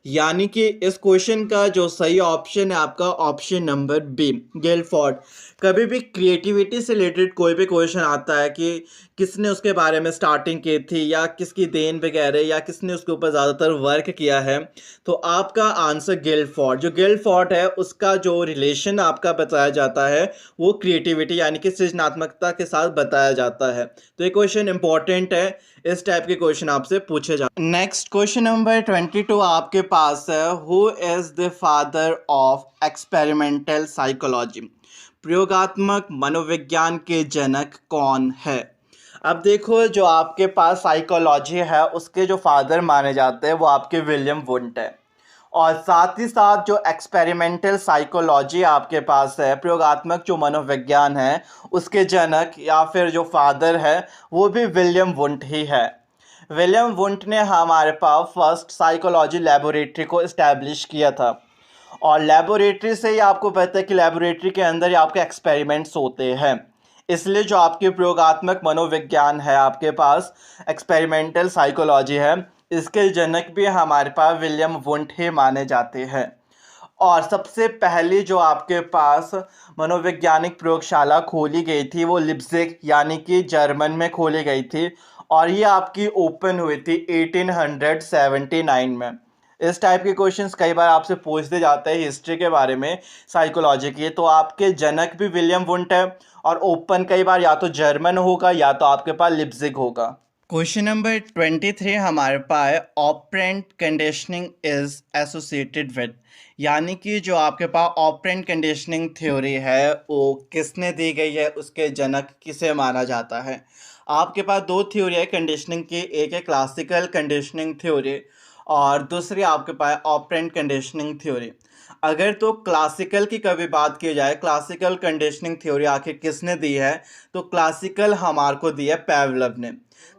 यानी कि इस क्वेश्चन का जो सही ऑप्शन है आपका ऑप्शन नंबर बी, गिल्डफोर्ड। कभी भी क्रिएटिविटी से रिलेटेड कोई भी क्वेश्चन आता है कि किसने उसके बारे में स्टार्टिंग की थी या किसकी देन वगैरह या किसने उसके ऊपर ज़्यादातर वर्क किया है, तो आपका आंसर गिल्डफोर्ड। जो गिल्डफोर्ड है उसका जो रिलेशन आपका बताया जाता है वो क्रिएटिविटी यानी कि सृजनात्मकता के साथ बताया जाता है। तो ये क्वेश्चन इंपॉर्टेंट है, इस टाइप के क्वेश्चन आपसे पूछे जाते हैं। नेक्स्ट क्वेश्चन नंबर 22 आपके पास है, who is the father of experimental psychology, प्रयोगात्मक मनोविज्ञान के जनक कौन है। अब देखो जो आपके पास साइकोलॉजी है उसके जो फादर माने जाते हैं वो आपके विलियम वुंट है। और साथ ही साथ जो एक्सपेरिमेंटल साइकोलॉजी आपके पास है, प्रयोगात्मक जो मनोविज्ञान है, उसके जनक या फिर जो फादर है वो भी विलियम वुंट ही है। विलियम वुंट ने हमारे पास फर्स्ट साइकोलॉजी लेबोरेटरी को इस्टेब्लिश किया था। और लेबोरेटरी से ही आपको पता है कि लेबोरेटरी के अंदर ही आपके एक्सपेरिमेंट्स होते हैं, इसलिए जो आपके प्रयोगात्मक मनोविज्ञान है आपके पास एक्सपेरिमेंटल साइकोलॉजी है, इसके जनक भी हमारे पास विलियम वुंट ही माने जाते हैं। और सबसे पहली जो आपके पास मनोवैज्ञानिक प्रयोगशाला खोली गई थी वो लिप्जिग यानी कि जर्मन में खोली गई थी, और ये आपकी ओपन हुई थी 1879 में। इस टाइप के क्वेश्चंस कई बार आपसे पूछते जाते हैं हिस्ट्री के बारे में, साइकोलॉजी की, तो आपके जनक भी विलियम वुंट है, और ओपन कई बार या तो जर्मन होगा या तो आपके पास लिप्जिग होगा। क्वेश्चन नंबर 23 हमारे पास, operant conditioning is associated with, यानी कि जो आपके पास ऑपरेंट कंडीशनिंग थ्योरी है वो किसने दी गई है, उसके जनक किसे माना जाता है। आपके पास दो थ्योरी है कंडीशनिंग की, एक है क्लासिकल कंडीशनिंग थ्योरी और दूसरी आपके पास ऑपरेंट कंडीशनिंग थ्योरी। अगर तो क्लासिकल की कभी बात की जाए, क्लासिकल कंडीशनिंग थ्योरी आखिर किसने दी है, तो क्लासिकल हमारे को दी है पैवलव ने।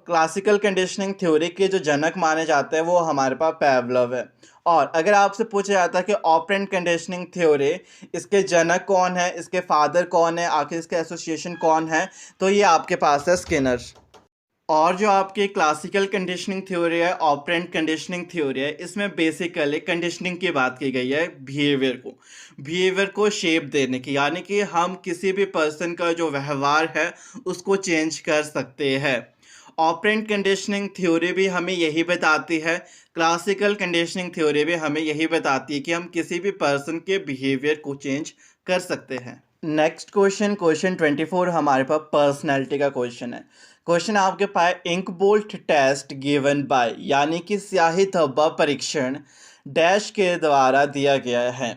क्लासिकल कंडीशनिंग थ्योरी के जो जनक माने जाते हैं वो हमारे पास पैवलव है। और अगर आपसे पूछा जाता है कि ऑपरेंट कंडीशनिंग थ्योरी, इसके जनक कौन है, इसके फादर कौन है, आखिर इसके एसोसिएशन कौन है, तो ये आपके पास है स्किनर। और जो आपकी क्लासिकल कंडीशनिंग थ्योरी है, ऑपरेंट कंडीशनिंग थ्योरी है, इसमें बेसिकली कंडीशनिंग की बात की गई है बिहेवियर को शेप देने की, यानी कि हम किसी भी पर्सन का जो व्यवहार है उसको चेंज कर सकते हैं। ऑपरेंट कंडीशनिंग थ्योरी भी हमें यही बताती है, क्लासिकल कंडीशनिंग थ्योरी भी हमें यही बताती है कि हम किसी भी पर्सन के बिहेवियर को चेंज कर सकते हैं। नेक्स्ट क्वेश्चन 24 हमारे पास पर्सनैलिटी का क्वेश्चन है। क्वेश्चन आपके पास ink blot test given by, यानी कि स्याही धब्बा परीक्षण डैश के द्वारा दिया गया है।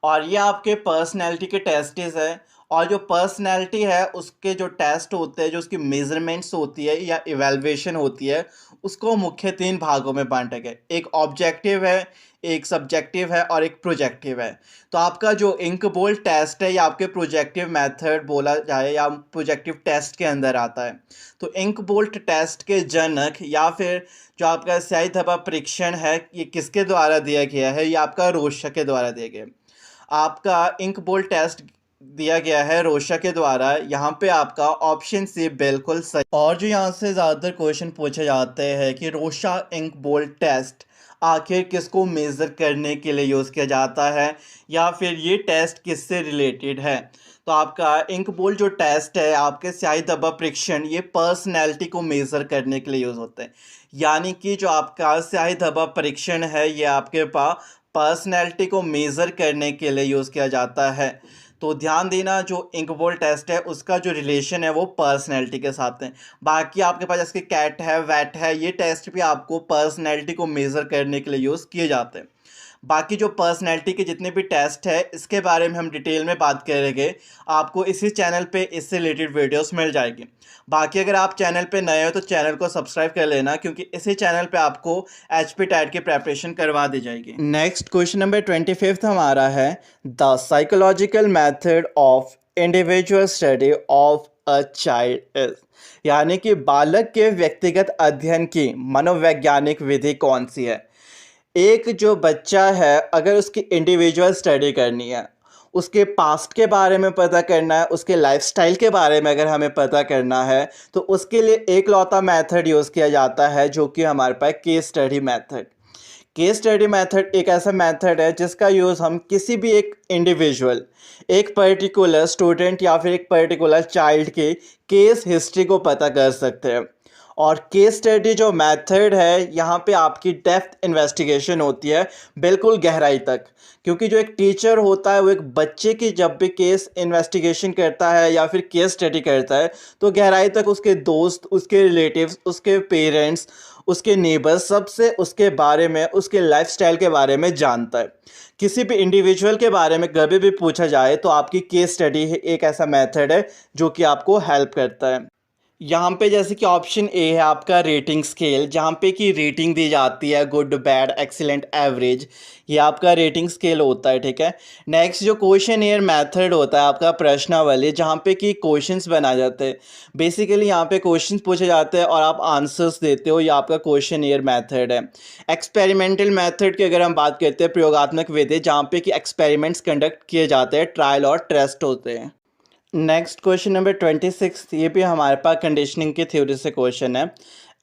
और ये आपके पर्सनैलिटी के टेस्टिस है। और जो पर्सनैलिटी है उसके जो टेस्ट होते हैं, जो उसकी मेजरमेंट्स होती है या इवेलुएशन होती है, उसको मुख्य 3 भागों में बांटा गया। एक ऑब्जेक्टिव है, एक सब्जेक्टिव है और एक प्रोजेक्टिव है। तो आपका जो इंक बोल्ट टेस्ट है या आपके प्रोजेक्टिव मेथड बोला जाए या प्रोजेक्टिव टेस्ट के अंदर आता है। तो इंक बोल्ट टेस्ट के जनक या फिर जो आपका स्याही धब्बा परीक्षण है, ये किसके द्वारा दिया गया है? ये आपका रोशा के द्वारा दिया गया है। आपका इंक बोल्ट टेस्ट दिया गया है रोशा के द्वारा। यहाँ पे आपका ऑप्शन सी बिल्कुल सही। और जो यहाँ से ज़्यादातर क्वेश्चन पूछे जाते हैं कि रोशा इंक बोल्ट टेस्ट आखिर किसको मेज़र करने के लिए यूज़ किया जाता है, या फिर ये टेस्ट किससे रिलेटेड है। तो आपका इंक बोल्ट जो टेस्ट है, आपके स्याही धब्बा परीक्षण, ये पर्सनैलिटी को मेज़र करने के लिए यूज़ होते हैं। यानी कि जो आपका स्याही धब्बा परीक्षण है, ये आपके पास पर्सनैलिटी को मेज़र करने के लिए यूज़ किया जाता है। तो ध्यान देना, जो इंक बोल्ट टेस्ट है उसका जो रिलेशन है वो पर्सनैलिटी के साथ है। बाकी आपके पास जैसे कैट है, वैट है, ये टेस्ट भी आपको पर्सनैलिटी को मेज़र करने के लिए यूज़ किए जाते हैं। बाकी जो पर्सनैलिटी के जितने भी टेस्ट है, इसके बारे में हम डिटेल में बात करेंगे। आपको इसी चैनल पे इससे रिलेटेड वीडियोस मिल जाएगी। बाकी अगर आप चैनल पे नए हो तो चैनल को सब्सक्राइब कर लेना, क्योंकि इसी चैनल पे आपको HP टाइट की प्रेपरेशन करवा दी जाएगी। नेक्स्ट क्वेश्चन नंबर 25 हमारा है, the psychological method of individual study of a child is, यानी कि बालक के व्यक्तिगत अध्ययन की मनोवैज्ञानिक विधि कौन सी है। एक जो बच्चा है, अगर उसकी इंडिविजुअल स्टडी करनी है, उसके पास्ट के बारे में पता करना है, उसके लाइफस्टाइल के बारे में अगर हमें पता करना है, तो उसके लिए एकलौता मेथड यूज़ किया जाता है जो कि हमारे पास case study method. Case study method एक ऐसा मेथड है जिसका यूज़ हम किसी भी एक इंडिविजुअल, एक पर्टिकुलर स्टूडेंट या फिर एक पर्टिकुलर चाइल्ड के केस हिस्ट्री को पता कर सकते हैं। और केस स्टडी जो मेथड है, यहाँ पे आपकी डेप्थ इन्वेस्टिगेशन होती है, बिल्कुल गहराई तक। क्योंकि जो एक टीचर होता है वो एक बच्चे की जब भी केस इन्वेस्टिगेशन करता है या फिर केस स्टडी करता है, तो गहराई तक उसके दोस्त, उसके रिलेटिव्स, उसके पेरेंट्स, उसके नेबर्स, सबसे उसके बारे में, उसके लाइफस्टाइल के बारे में जानता है। किसी भी इंडिविजुअल के बारे में कभी भी पूछा जाए तो आपकी केस स्टडी एक ऐसा मेथड है जो कि आपको हेल्प करता है। यहाँ पे जैसे कि ऑप्शन ए है आपका रेटिंग स्केल, जहाँ पे कि रेटिंग दी जाती है गुड, बैड, एक्सीलेंट, एवरेज। ये आपका रेटिंग स्केल होता है, ठीक है। नेक्स्ट जो क्वेश्चन एयर मेथड होता है आपका प्रश्नावली, जहाँ पे कि क्वेश्चंस बनाए जाते हैं। बेसिकली यहाँ पे क्वेश्चंस पूछे जाते हैं और आप आंसर्स देते हो, ये आपका क्वेश्चन एयर मेथड है। एक्सपेरिमेंटल मेथड की अगर हम बात करते हैं, प्रयोगात्मक विधि, जहाँ पे कि एक्सपेरिमेंट्स कंडक्ट किए जाते हैं, ट्रायल और टेस्ट होते हैं। नेक्स्ट क्वेश्चन नंबर 26, ये भी हमारे पास कंडीशनिंग की थ्योरी से क्वेश्चन है।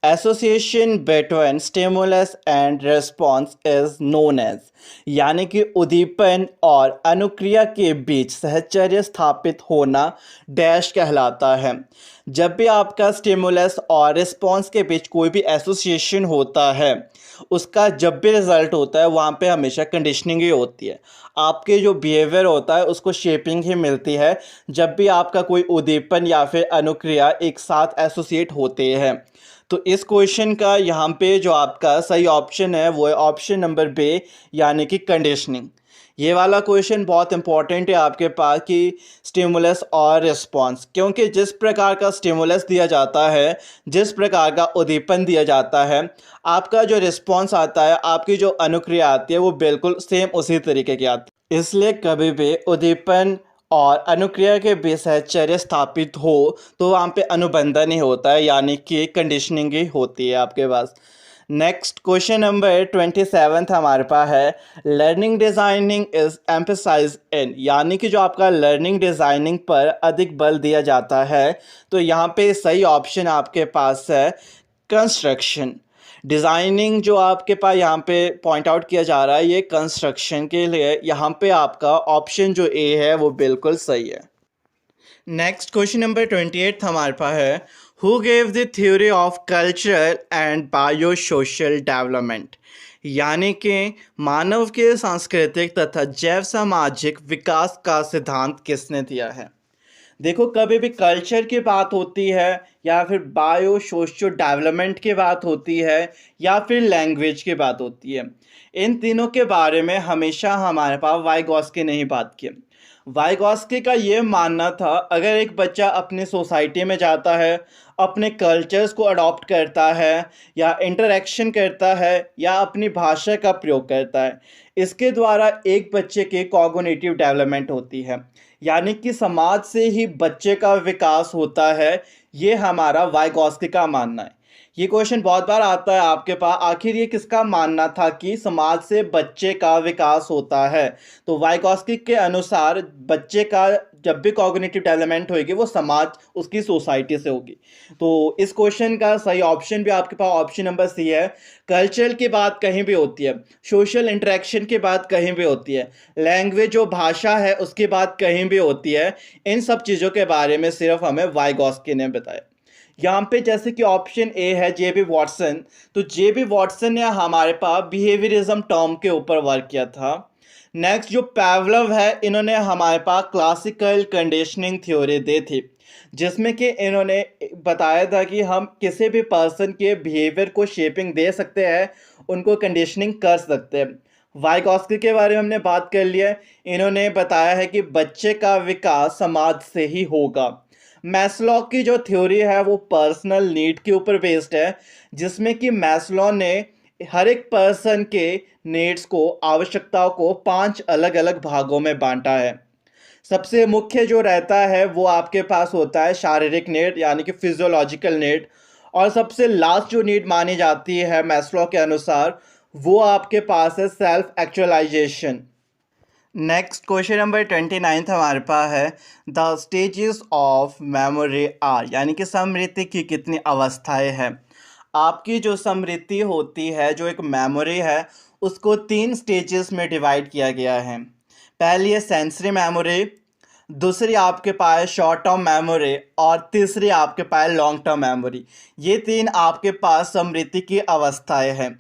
Association between stimulus and response is known as, यानी कि उद्दीपन और अनुक्रिया के बीच सहचर्य स्थापित होना डैश कहलाता है। जब भी आपका स्टिमुलस और रिस्पॉन्स के बीच कोई भी एसोसिएशन होता है, उसका जब भी रिजल्ट होता है वहाँ पे हमेशा कंडीशनिंग ही होती है। आपके जो बिहेवियर होता है उसको शेपिंग ही मिलती है जब भी आपका कोई उद्दीपन या फिर अनुक्रिया एक साथ एसोसिएट होते हैं। तो इस क्वेश्चन का यहाँ पे जो आपका सही ऑप्शन है वो है ऑप्शन नंबर बी, यानी कि कंडीशनिंग। ये वाला क्वेश्चन बहुत इंपॉर्टेंट है आपके पास कि स्टिमुलस और रिस्पॉन्स, क्योंकि जिस प्रकार का स्टिमुलस दिया जाता है, जिस प्रकार का उद्दीपन दिया जाता है, आपका जो रिस्पॉन्स आता है, आपकी जो अनुक्रिया आती है, वो बिल्कुल सेम उसी तरीके की आती है। इसलिए कभी भी उद्दीपन और अनुक्रिया के बीच सहचर्य स्थापित हो तो वहाँ पे अनुबंधन ही होता है, यानी कि कंडीशनिंग ही होती है आपके पास। नेक्स्ट क्वेश्चन नंबर 27 हमारे पास है, लर्निंग डिज़ाइनिंग इज एम्फसाइज इन, यानी कि जो आपका लर्निंग डिज़ाइनिंग पर अधिक बल दिया जाता है, तो यहाँ पे सही ऑप्शन आपके पास है कंस्ट्रक्शन। डिज़ाइनिंग जो आपके पास यहाँ पे पॉइंट आउट किया जा रहा है, ये कंस्ट्रक्शन के लिए, यहाँ पे आपका ऑप्शन जो ए है वो बिल्कुल सही है। नेक्स्ट क्वेश्चन नंबर 28 हमारे पास है, who gave the theory of cultural and bio social development, यानी कि मानव के सांस्कृतिक तथा जैव सामाजिक विकास का सिद्धांत किसने दिया है। देखो, कभी भी कल्चर की बात होती है या फिर बायो सोशल डेवलपमेंट की बात होती है या फिर लैंग्वेज की बात होती है, इन तीनों के बारे में हमेशा हमारे पास वाइगॉस्की ने ही बात की। वाइगॉस्की का ये मानना था, अगर एक बच्चा अपनी सोसाइटी में जाता है, अपने कल्चर्स को अडॉप्ट करता है या इंटरेक्शन करता है या अपनी भाषा का प्रयोग करता है, इसके द्वारा एक बच्चे के कॉग्निटिव डेवलपमेंट होती है, यानी कि समाज से ही बच्चे का विकास होता है। ये हमारा वाइगॉस्की का मानना है। ये क्वेश्चन बहुत बार आता है आपके पास, आखिर ये किसका मानना था कि समाज से बच्चे का विकास होता है। तो वाइगॉस्की के अनुसार बच्चे का जब भी कॉग्निटिव डेवलपमेंट होगी वो समाज, उसकी सोसाइटी से होगी। तो इस क्वेश्चन का सही ऑप्शन भी आपके पास ऑप्शन नंबर सी है। कल्चर की बात कहीं भी होती है, सोशल इंटरेक्शन की बात कहीं भी होती है, लैंग्वेज जो भाषा है उसकी बात कहीं भी होती है, इन सब चीज़ों के बारे में सिर्फ हमें वाइगॉस्की ने बताया। यहाँ पे जैसे कि ऑप्शन ए है जे.बी. वॉटसन, तो जे.बी. वॉटसन ने हमारे पास बिहेवियरिज्म टर्म के ऊपर वर्क किया था। नेक्स्ट जो पैवलव है, इन्होंने हमारे पास क्लासिकल कंडीशनिंग थ्योरी दी थी, जिसमें कि इन्होंने बताया था कि हम किसी भी पर्सन के बिहेवियर को शेपिंग दे सकते हैं, उनको कंडीशनिंग कर सकते हैं। वाइगॉस्की के बारे में हमने बात कर लिया है, इन्होंने बताया है कि बच्चे का विकास समाज से ही होगा। मैस्लो की जो थ्योरी है वो पर्सनल नीड के ऊपर बेस्ड है, जिसमें कि मैस्लो ने हर एक पर्सन के नीड्स को, आवश्यकताओं को 5 अलग अलग भागों में बांटा है। सबसे मुख्य जो रहता है वो आपके पास होता है शारीरिक नीड, यानी कि फिजियोलॉजिकल नीड, और सबसे लास्ट जो नीड मानी जाती है मैस्लो के अनुसार, वो आपके पास है self actualisation. Next question number 29 हमारे पास है, the stages of memory are, यानी कि स्मृति की कितनी अवस्थाएं हैं। आपकी जो स्मृति होती है, जो एक मेमोरी है, उसको 3 स्टेजेस में डिवाइड किया गया है। पहली है सेंसरी मेमोरी, दूसरी आपके पास शॉर्ट टर्म मेमोरी, और तीसरी आपके पास लॉन्ग टर्म मेमोरी। ये 3 आपके पास स्मृति की अवस्थाएं हैं।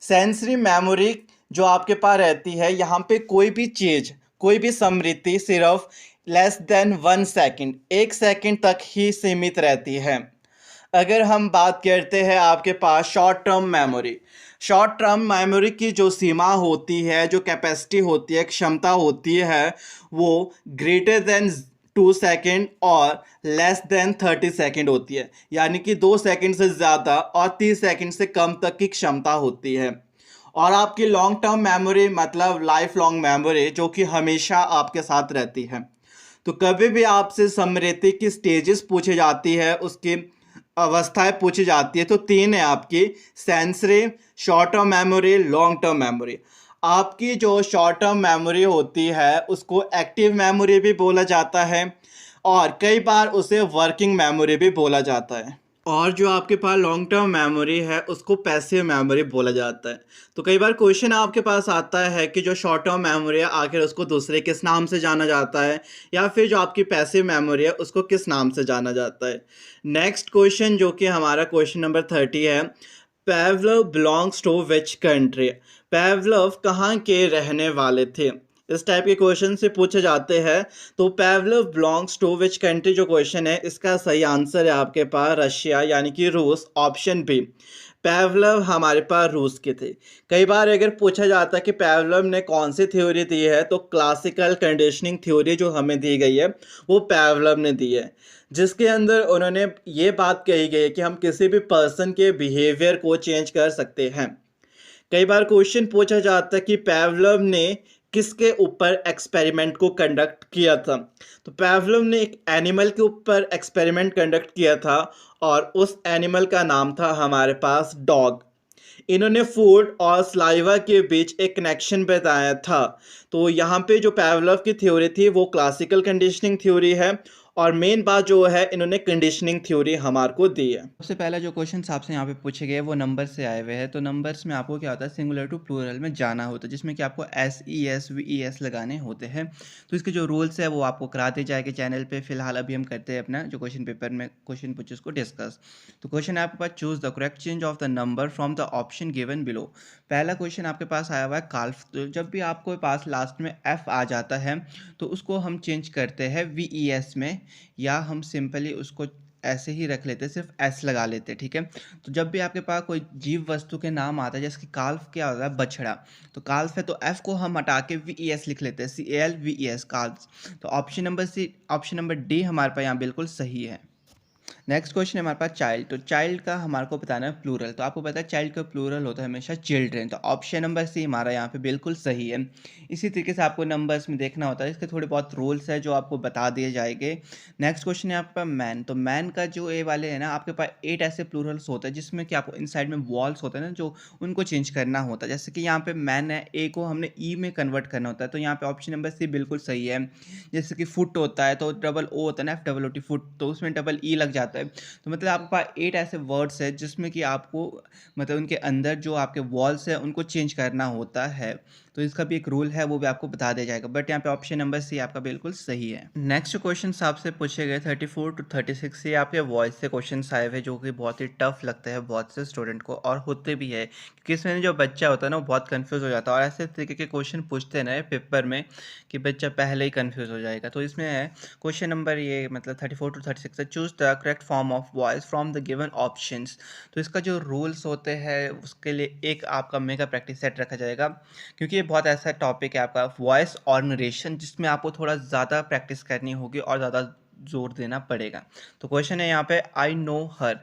सेंसरी मेमोरी जो आपके पास रहती है, यहाँ पे कोई भी चीज़, कोई भी स्मृति सिर्फ लेस देन 1 सेकंड, 1 सेकंड तक ही सीमित रहती है। अगर हम बात करते हैं आपके पास short term memory, short term memory की जो सीमा होती है, जो कैपेसिटी होती है, क्षमता होती है, वो ग्रेटर देन 2 सेकंड और लेस देन 30 सेकंड होती है, यानी कि 2 सेकंड से ज़्यादा और 30 सेकंड से कम तक की क्षमता होती है। और आपकी लॉन्ग टर्म मेमोरी मतलब लाइफ लॉन्ग मेमोरी, जो कि हमेशा आपके साथ रहती है। तो कभी भी आपसे स्मृति की स्टेजेस पूछी जाती है, उसकी अवस्थाएं पूछी जाती है, तो 3 है आपकी, sensory, short term memory, long term memory. आपकी जो शॉर्ट टर्म मेमोरी होती है उसको एक्टिव मेमोरी भी बोला जाता है, और कई बार उसे वर्किंग मेमोरी भी बोला जाता है। और जो आपके पास लॉन्ग टर्म मेमोरी है उसको पैसिव मेमोरी बोला जाता है। तो कई बार क्वेश्चन आपके पास आता है कि जो शॉर्ट टर्म मेमोरी है, आखिर उसको दूसरे किस नाम से जाना जाता है, या फिर जो आपकी पैसिव मेमोरी है उसको किस नाम से जाना जाता है। नेक्स्ट क्वेश्चन जो कि हमारा क्वेश्चन नंबर 30 है, पैवलव बिलोंग्स टू विच कंट्री, पैवलव कहाँ के रहने वाले थे। इस टाइप के क्वेश्चन से पूछे जाते हैं। तो पैवलव बिलोंग्स टू विच कंट्री जो क्वेश्चन है, इसका सही आंसर है आपके पास रशिया, यानी कि रूस, ऑप्शन बी। पावलोव हमारे पास रूस के थे। कई बार अगर पूछा जाता है कि पावलोव ने कौन सी थ्योरी दी है, तो क्लासिकल कंडीशनिंग थ्योरी जो हमें दी गई है वो पावलोव ने दी है, जिसके अंदर उन्होंने ये बात कही गई है कि हम किसी भी पर्सन के बिहेवियर को चेंज कर सकते हैं। कई बार क्वेश्चन पूछा जाता है कि पावलोव ने किसके ऊपर एक्सपेरिमेंट को कंडक्ट किया था। तो पावलोव ने एक एनिमल के ऊपर एक्सपेरिमेंट कंडक्ट किया था और उस एनिमल का नाम था हमारे पास डॉग। इन्होंने फूड और सलाइवा के बीच एक कनेक्शन बताया था। तो यहाँ पे जो पावलोव की थ्योरी थी वो क्लासिकल कंडीशनिंग थ्योरी है, और मेन बात जो है इन्होंने कंडीशनिंग थ्योरी हमारे को दी है। सबसे पहला जो क्वेश्चन आपसे यहाँ पे पूछे गए वो नंबर से आए हुए हैं। तो नंबर्स में आपको क्या होता है, सिंगुलर टू प्लूरल में जाना होता है, जिसमें कि आपको SES VES लगाने होते हैं। तो इसके जो रूल्स है वो आपको कराते जाएंगे चैनल पे। फिलहाल अभी हम करते हैं अपना जो क्वेश्चन पेपर में क्वेश्चन पूछे उसको डिस्कस। तो क्वेश्चन है आपके पास, choose the correct change of the number from the option given below. पहला क्वेश्चन आपके पास आया हुआ है काल्फ। तो जब भी आपको पास लास्ट में F आ जाता है तो उसको हम चेंज करते हैं VES में, या हम सिंपली उसको ऐसे ही रख लेते, सिर्फ S लगा लेते, ठीक है। तो जब भी आपके पास कोई जीव वस्तु के नाम आता है, जैसे कि काल्फ क्या होता है, बछड़ा, तो काल्फ है तो F को हम हटा के VES लिख लेते हैं, CALVES काल्फ। तो ऑप्शन नंबर D हमारे पास यहाँ बिल्कुल सही है। नेक्स्ट क्वेश्चन है हमारे पास चाइल्ड। तो चाइल्ड का हमारे को बताना है प्लूरल। तो आपको पता है चाइल्ड का प्लूरल होता है हमेशा चिल्ड्रेन। तो ऑप्शन नंबर सी हमारा यहाँ पे बिल्कुल सही है। इसी तरीके से आपको नंबर्स में देखना होता है, इसके थोड़े बहुत रूल्स है जो आपको बता दिए जाएंगे। नेक्स्ट क्वेश्चन है आपका मैन। तो मैन का जो ए वाले है ना, आपके पास 8 ऐसे प्लूरल्स होते हैं जिसमें कि आपको इनसाइड में वॉल्स होते हैं ना, जो उनको चेंज करना होता है। जैसे कि यहाँ पे मैन है, ए को हमने ई में कन्वर्ट करना होता है, तो यहाँ पे ऑप्शन नंबर सी बिल्कुल सही है। जैसे कि फुट होता है तो डबल ओ होता है ना, FOOT फुट, तो उसमें डबल ई लग जाता है। तो मतलब आपके पास 8 ऐसे वर्ड्स है जिसमें कि आपको मतलब उनके अंदर जो आपके वॉल्स है उनको चेंज करना होता है। तो इसका भी एक रूल है, वो भी आपको बता दिया जाएगा। बट यहाँ पे ऑप्शन नंबर सी आपका बिल्कुल सही है। नेक्स्ट क्वेश्चन आपसे पूछे गए 34 to 36 से आपके वॉइस से क्वेश्चन आए हुए, जो कि बहुत ही टफ लगता है बहुत से स्टूडेंट को, और होते भी है क्योंकि इसमें जो बच्चा होता है ना वो बहुत कंफ्यूज हो जाता है, और ऐसे तरीके के क्वेश्चन पूछते हैं ना पेपर में कि बच्चा पहले ही कंफ्यूज हो जाएगा। तो इसमें है क्वेश्चन नंबर ये मतलब 34 to 36 है, choose the correct form of voice from the given options. तो इसका जो रूल्स होते हैं उसके लिए एक आपका मेगा प्रैक्टिस सेट रखा जाएगा, क्योंकि ये बहुत ऐसा टॉपिक है आपका वॉइस और नरेशन, जिसमें आपको थोड़ा ज़्यादा प्रैक्टिस करनी होगी और ज़्यादा जोर देना पड़ेगा। तो क्वेश्चन है यहाँ पे आई नो हर।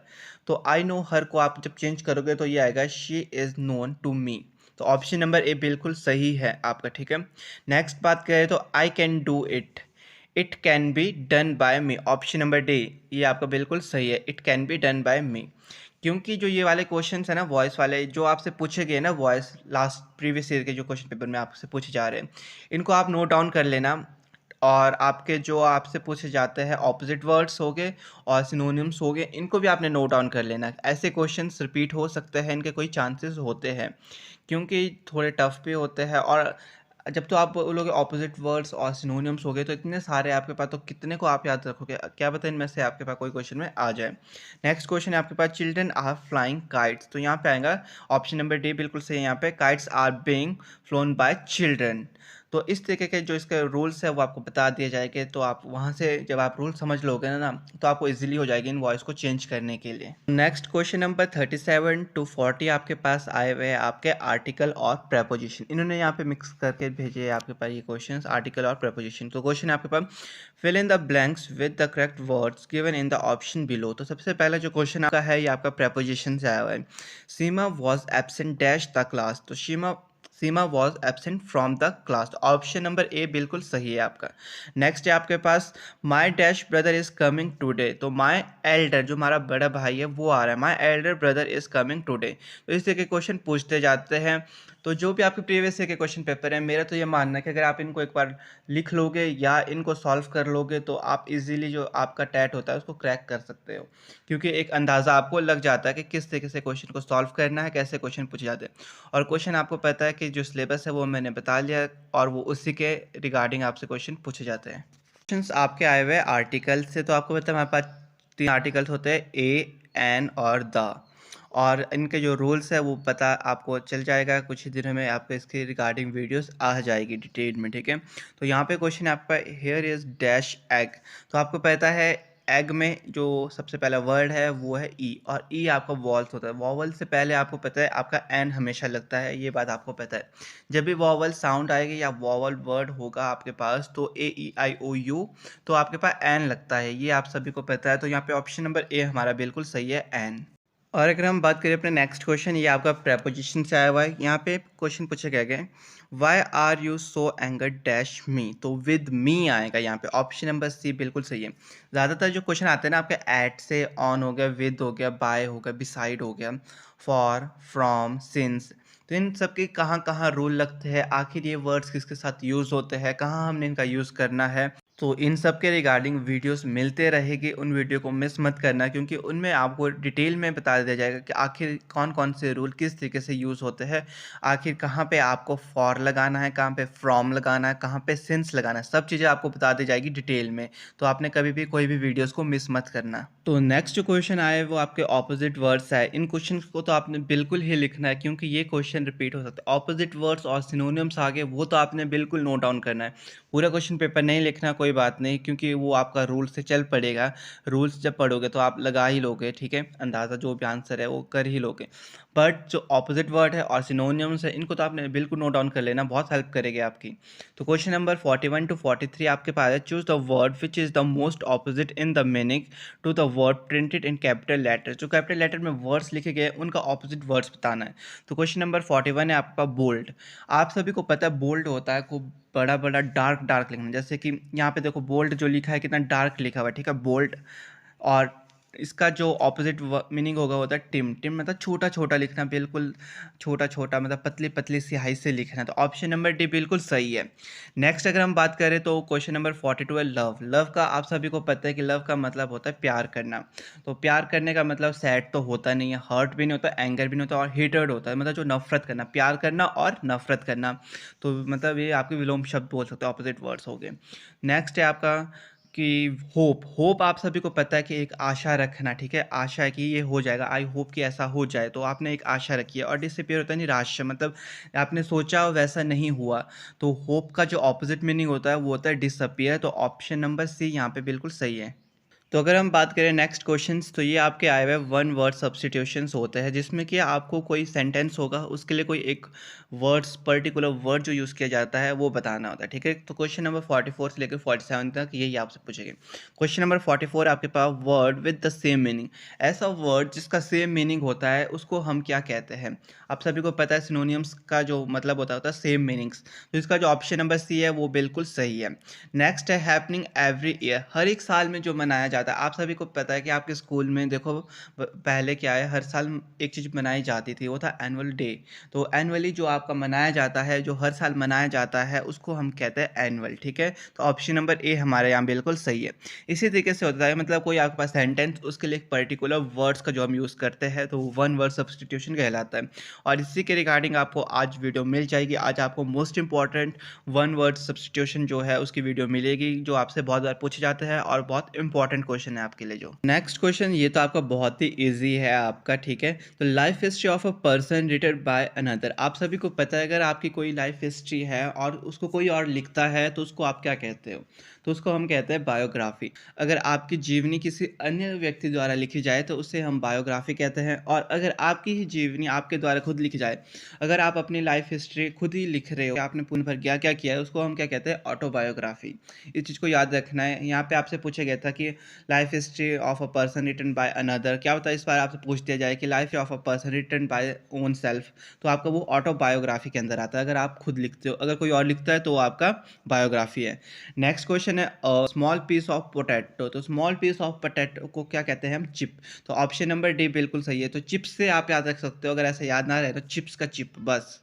तो आई नो हर को आप जब चेंज करोगे तो ये आएगा she is known to me. तो ऑप्शन नंबर ए बिल्कुल सही है आपका, ठीक है। नेक्स्ट बात करें तो I can do it, it can be done by me. Option number D ये आपका बिल्कुल सही है, it can be done by me. क्योंकि जो ये वाले क्वेश्चंस है ना वॉइस वाले, जो आपसे पूछे गए ना वॉइस लास्ट प्रीवियस ईयर के जो क्वेश्चन पेपर में आपसे पूछे जा रहे हैं, इनको आप नोट डाउन कर लेना। और आपके जो आपसे पूछे जाते हैं ऑपोजिट वर्ड्स हो गए और सिनोनिम्स हो गए, इनको भी आपने नोट डाउन कर लेना। ऐसे क्वेश्चंस रिपीट हो सकते हैं, इनके कोई चांसेस होते हैं क्योंकि थोड़े टफ भी होते हैं। और जब तो आप बोलोगे ऑपोजिट वर्ड्स और सिनोनिम्स हो गए तो इतने सारे आपके पास, तो कितने को आप याद रखोगे, क्या पता इनमें से आपके पास कोई क्वेश्चन में आ जाए। नेक्स्ट क्वेश्चन है आपके पास, चिल्ड्रन आर फ्लाइंग काइट्स। तो यहाँ पे आएगा ऑप्शन नंबर डी बिल्कुल सही है। यहाँ पे kites are being flown by children. तो इस तरीके के जो इसके रूल्स है वो आपको बता दिए जाएंगे। तो आप वहाँ से जब आप रूल समझ लोगे ना तो आपको इजीली हो जाएगी इन वॉइस को चेंज करने के लिए। नेक्स्ट क्वेश्चन नंबर 37 to 40 आपके पास आए हुए हैं आपके आर्टिकल और प्रेपोजिशन। इन्होंने यहाँ पे मिक्स करके भेजे हैं आपके पास ये क्वेश्चंस, आर्टिकल और प्रेपोजिशन। तो क्वेश्चन आपके पास, fill in the blanks with the correct words given in the option below. तो सबसे पहला जो क्वेश्चन आपका है ये आपका प्रेपोजिशन से आया हुआ है। Seema was absent dash the class. तो Seema was absent from the class. Option number A बिल्कुल सही है आपका। नेक्स्ट है आपके पास, my dash brother is coming today. तो माई एल्डर जो हमारा बड़ा भाई है वो आ रहा है, my elder brother is coming today. तो इस तरह के क्वेश्चन पूछते जाते हैं। तो जो भी आपके प्रीवियस ईयर के क्वेश्चन पेपर है, मेरा तो ये मानना है कि अगर आप इनको एक बार लिख लोगे या इनको सॉल्व कर लोगे तो आप इजीली जो आपका टैट होता है उसको क्रैक कर सकते हो, क्योंकि एक अंदाज़ा आपको लग जाता है कि किस तरीके से क्वेश्चन को सॉल्व करना है, कैसे क्वेश्चन पूछे जाते हैं। और क्वेश्चन आपको पता है कि जो सिलेबस है वो मैंने बता लिया, और वो उसी के रिगार्डिंग आपसे क्वेश्चन पूछे जाते हैं। क्वेश्चन आपके आए हुए आर्टिकल से। तो आपको पता है हमारे पास 3 आर्टिकल्स होते हैं, ए, एन और द, और इनके जो रूल्स है वो पता आपको चल जाएगा। कुछ ही दिनों में आपको इसके रिगार्डिंग वीडियोस आ जाएगी डिटेल में, ठीक है। तो यहाँ पे क्वेश्चन है आपका, हेयर इज डैश एग। तो आपको पता है एग में जो सबसे पहला वर्ड है वो है ई, और ई आपका वॉल्स होता है। वॉवल से पहले आपको पता है आपका एन हमेशा लगता है, ये बात आपको पता है। जब भी वॉवल साउंड आएगी या वॉवल वर्ड होगा आपके पास तो ए ई आई ओ यू, तो आपके पास एन लगता है, ये आप सभी को पता है। तो यहाँ पे ऑप्शन नंबर ए हमारा बिल्कुल सही है, एन। और अगर हम बात करें अपने नेक्स्ट क्वेश्चन, ये आपका प्रेपोजिशन से आया हुआ है। यहाँ पे क्वेश्चन पूछा गया है, why are you so anger dash me, तो विद मी आएगा यहाँ पे, ऑप्शन नंबर सी बिल्कुल सही है। ज़्यादातर जो क्वेश्चन आते हैं ना आपके एट से, ऑन हो गया, विद हो गया, बाय हो गया, बिसाइड हो गया, फॉर, फ्रॉम, सिंस, तो इन सब के कहाँ कहाँ रूल लगते हैं, आखिर ये वर्ड्स किसके साथ यूज़ होते हैं, कहाँ हमने इनका यूज़ करना है, तो इन सब के रिगार्डिंग वीडियोस मिलते रहेगी। उन वीडियो को मिस मत करना, क्योंकि उनमें आपको डिटेल में बता दिया जाएगा कि आखिर कौन कौन से रूल किस तरीके से यूज़ होते हैं, आखिर कहाँ पे आपको फॉर लगाना है, कहाँ पे फ्रॉम लगाना है, कहाँ पे सिंस लगाना है, सब चीज़ें आपको बता दी जाएगी डिटेल में। तो आपने कभी भी कोई भी वीडियोज़ को मिस मत करना। तो नेक्स्ट जो क्वेश्चन आए वो आपके ऑपोजिट वर्ड्स है। इन क्वेश्चन को तो आपने बिल्कुल ही लिखना है, क्योंकि ये क्वेश्चन रिपीट हो सकता है। ऑपोजिट वर्ड्स और सिनोनिम्स आगे वो तो आपने बिल्कुल नोट डाउन करना है। पूरा क्वेश्चन पेपर नहीं लिखना, कोई बात नहीं, क्योंकि वो आपका रूल से चल पड़ेगा। रूल्स जब पढ़ोगे तो आप लगा ही लोगे, ठीक है, अंदाज़ा जो भी आंसर है वो कर ही लोगे। बट जो ऑपोजिट वर्ड है और सिनोनिम्स है इनको तो आपने बिल्कुल नोट डाउन कर लेना, बहुत हेल्प करेगी आपकी। तो क्वेश्चन नंबर 41 to 43 आपके पास है, choose the word which is the most opposite in the meaning to the word printed in capital letter. जो कैपिटल लेटर में वर्ड्स लिखे गए उनका ऑपोजिट वर्ड्स बताना है। तो क्वेश्चन नंबर 41 है आपका बोल्ड। आप सभी को पता है बोल्ड होता है खूब बड़ा बड़ा डार्क डार्क लिखना, जैसे कि यहाँ पे देखो बोल्ड जो लिखा है कितना डार्क लिखा हुआ है, ठीक है, बोल्ड। और इसका जो ऑपोजिट मीनिंग होगा होता है टिम। टिम मतलब छोटा छोटा लिखना, बिल्कुल छोटा छोटा, मतलब पतली पतली स्याही से लिखना। तो ऑप्शन नंबर डी बिल्कुल सही है। नेक्स्ट अगर हम बात करें तो क्वेश्चन नंबर 42 है लव। लव का आप सभी को पता है कि लव का मतलब होता है प्यार करना। तो प्यार करने का मतलब सैड तो होता नहीं है, हर्ट भी नहीं होता, एंगर भी नहीं होता, और हेटेड होता है, मतलब जो नफरत करना, प्यार करना और नफरत करना। तो मतलब ये आपके विलोम शब्द बोल सकते हो, ऑपोजिट वर्ड्स हो गए। नेक्स्ट है आपका कि होप। होप आप सभी को पता है कि एक आशा रखना, ठीक है, आशा है कि ये हो जाएगा, आई होप कि ऐसा हो जाए, तो आपने एक आशा रखी है। और डिसअपियर होता है निराशा, मतलब आपने सोचा और वैसा नहीं हुआ। तो होप का जो ऑपोजिट मीनिंग होता है वो होता है डिसअपियर। तो ऑप्शन नंबर सी यहाँ पे बिल्कुल सही है। तो अगर हम बात करें नेक्स्ट क्वेश्चंस, तो ये आपके आए हुए वन वर्ड सब्स्टिट्यूशंस होते हैं, जिसमें कि आपको कोई सेंटेंस होगा, उसके लिए कोई एक वर्ड्स पर्टिकुलर वर्ड जो यूज़ किया जाता है वो बताना होता है, ठीक है। तो क्वेश्चन नंबर 44 से लेकर 47 तक यही आपसे पूछेंगे। क्वेश्चन नंबर 44 आपके पास word with the same meaning. ऐसा वर्ड जिसका सेम मीनिंग होता है उसको हम क्या कहते हैं? आप सभी को पता है सिनोनियम्स का जो मतलब होता है सेम मीनिंग्स। तो इसका जो ऑप्शन नंबर सी है वो बिल्कुल सही है। नेक्स्ट है हैपनिंग एवरी ईयर। हर एक साल में जो मनाया जाता है, आप सभी को पता है कि आपके स्कूल में देखो पहले क्या है, हर साल एक चीज़ मनाई जाती थी, वो था एनुअल डे। तो एनुअली जो आपका मनाया जाता है, जो हर साल मनाया जाता है, उसको हम कहते हैं एनुअल, ठीक है। तो ऑप्शन नंबर ए हमारे यहाँ बिल्कुल सही है। इसी तरीके से होता है, मतलब कोई आपके पास सेंटेंस, उसके लिए एक पर्टिकुलर वर्ड्स का जो हम यूज़ करते हैं तो वन वर्ड सब्स्टिट्यूशन कहलाता है। और इसी के रिगार्डिंग आपको आज वीडियो मिल जाएगी। आज आपको most important one word substitution जो है उसकी वीडियो मिलेगी, जो आपसे बहुत बार पूछे जाते हैं और बहुत इंपॉर्टेंट क्वेश्चन है आपके लिए। जो नेक्स्ट क्वेश्चन ये तो आपका बहुत ही इजी है आपका, ठीक है। तो life history of a person written by another. आप सभी को पता है अगर आपकी कोई लाइफ हिस्ट्री है और उसको कोई और लिखता है तो उसको आप क्या कहते हो? तो उसको हम कहते हैं बायोग्राफी। अगर आपकी जीवनी किसी अन्य व्यक्ति द्वारा लिखी जाए तो उसे हम बायोग्राफी कहते हैं। और अगर आपकी ही जीवनी आपके द्वारा खुद लिखी जाए, अगर आप अपनी लाइफ हिस्ट्री खुद ही लिख रहे हो, आपने पूर्ण भर क्या क्या किया है, उसको हम क्या कहते हैं? ऑटोबायोग्राफी। इस चीज़ को याद रखना है। यहाँ पे आपसे पूछा गया था कि life history of a person written by another, क्या होता है इस बार आपसे पूछ दिया जाए कि life of a person written by own self, तो आपका वो ऑटोबायोग्राफी के अंदर आता है। अगर आप खुद लिखते हो, अगर कोई और लिखता है तो वो आपका बायोग्राफी है। नेक्स्ट क्वेश्चन है स्मॉल पीस ऑफ पोटैटो। तो स्मॉल पीस ऑफ पोटैटो को क्या कहते हैं हम? चिप। तो ऑप्शन नंबर डी बिल्कुल सही है। तो चिप्स से आप याद रख सकते हो, अगर ऐसा याद ना रहे तो चिप्स का चिप, बस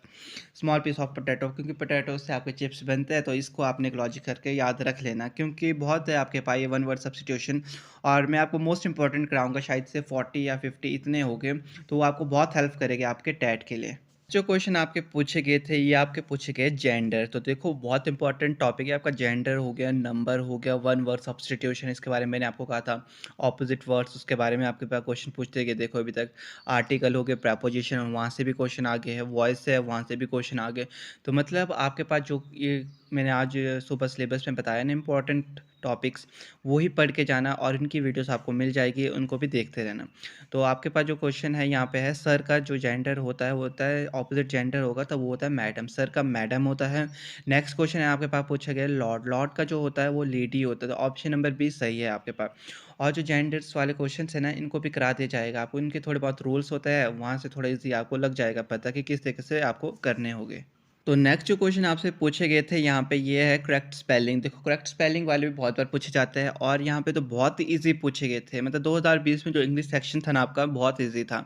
स्मॉल पीस ऑफ पोटैटो, क्योंकि पोटैटो से आपके चिप्स बनते हैं। तो इसको आपने एक लॉजिक करके याद रख लेना, क्योंकि बहुत है आपके पास ये वन वर्ड सब्स्टिट्यूशन। और मैं आपको मोस्ट इंपॉर्टेंट कराऊंगा, शायद से 40 या 50 इतने हो गए, तो वो आपको बहुत हेल्प करेगी आपके टैट के लिए। जो क्वेश्चन आपके पूछे गए थे ये आपके पूछे गए जेंडर। तो देखो बहुत इंपॉर्टेंट टॉपिक है आपका, जेंडर हो गया, नंबर हो गया, वन वर्ड सब्स्टिट्यूशन, इसके बारे में मैंने आपको कहा था। ऑपोजिट वर्ड्स, उसके बारे में आपके पास क्वेश्चन पूछते गए, देखो अभी तक आर्टिकल हो गए, प्रेपोजिशन, वहाँ से भी क्वेश्चन आ गए हैं, वॉइस है वहाँ से भी क्वेश्चन आ गए। तो मतलब आपके पास जो ये मैंने आज सुबह सिलेबस में बताया ना इंपॉर्टेंट टॉपिक्स वो ही पढ़ के जाना, और इनकी वीडियोस आपको मिल जाएगी, उनको भी देखते रहना। तो आपके पास जो क्वेश्चन है यहाँ पे है, सर का जो जेंडर होता है वो होता है ऑपोजिट जेंडर होगा तो वो होता है मैडम, सर का मैडम होता है। नेक्स्ट क्वेश्चन है आपके पास पूछा गया लॉर्ड, लॉर्ड का जो होता है वो लेडी होता है, तो ऑप्शन नंबर बी सही है आपके पास। और जो जेंडर्स वाले क्वेश्चन है ना, इनको भी करा दिया जाएगा आपको, इनके थोड़े बहुत रूल्स होते हैं, वहाँ से थोड़ा इजी आपको लग जाएगा पता कि किस तरीके से आपको करने होंगे। तो नेक्स्ट जो क्वेश्चन आपसे पूछे गए थे यहाँ पे ये है करेक्ट स्पेलिंग। देखो करेक्ट स्पेलिंग वाले भी बहुत बार पूछे जाते हैं, और यहाँ पे तो बहुत ही इजी पूछे गए थे, मतलब 2020 में जो इंग्लिश सेक्शन था ना आपका बहुत इजी था।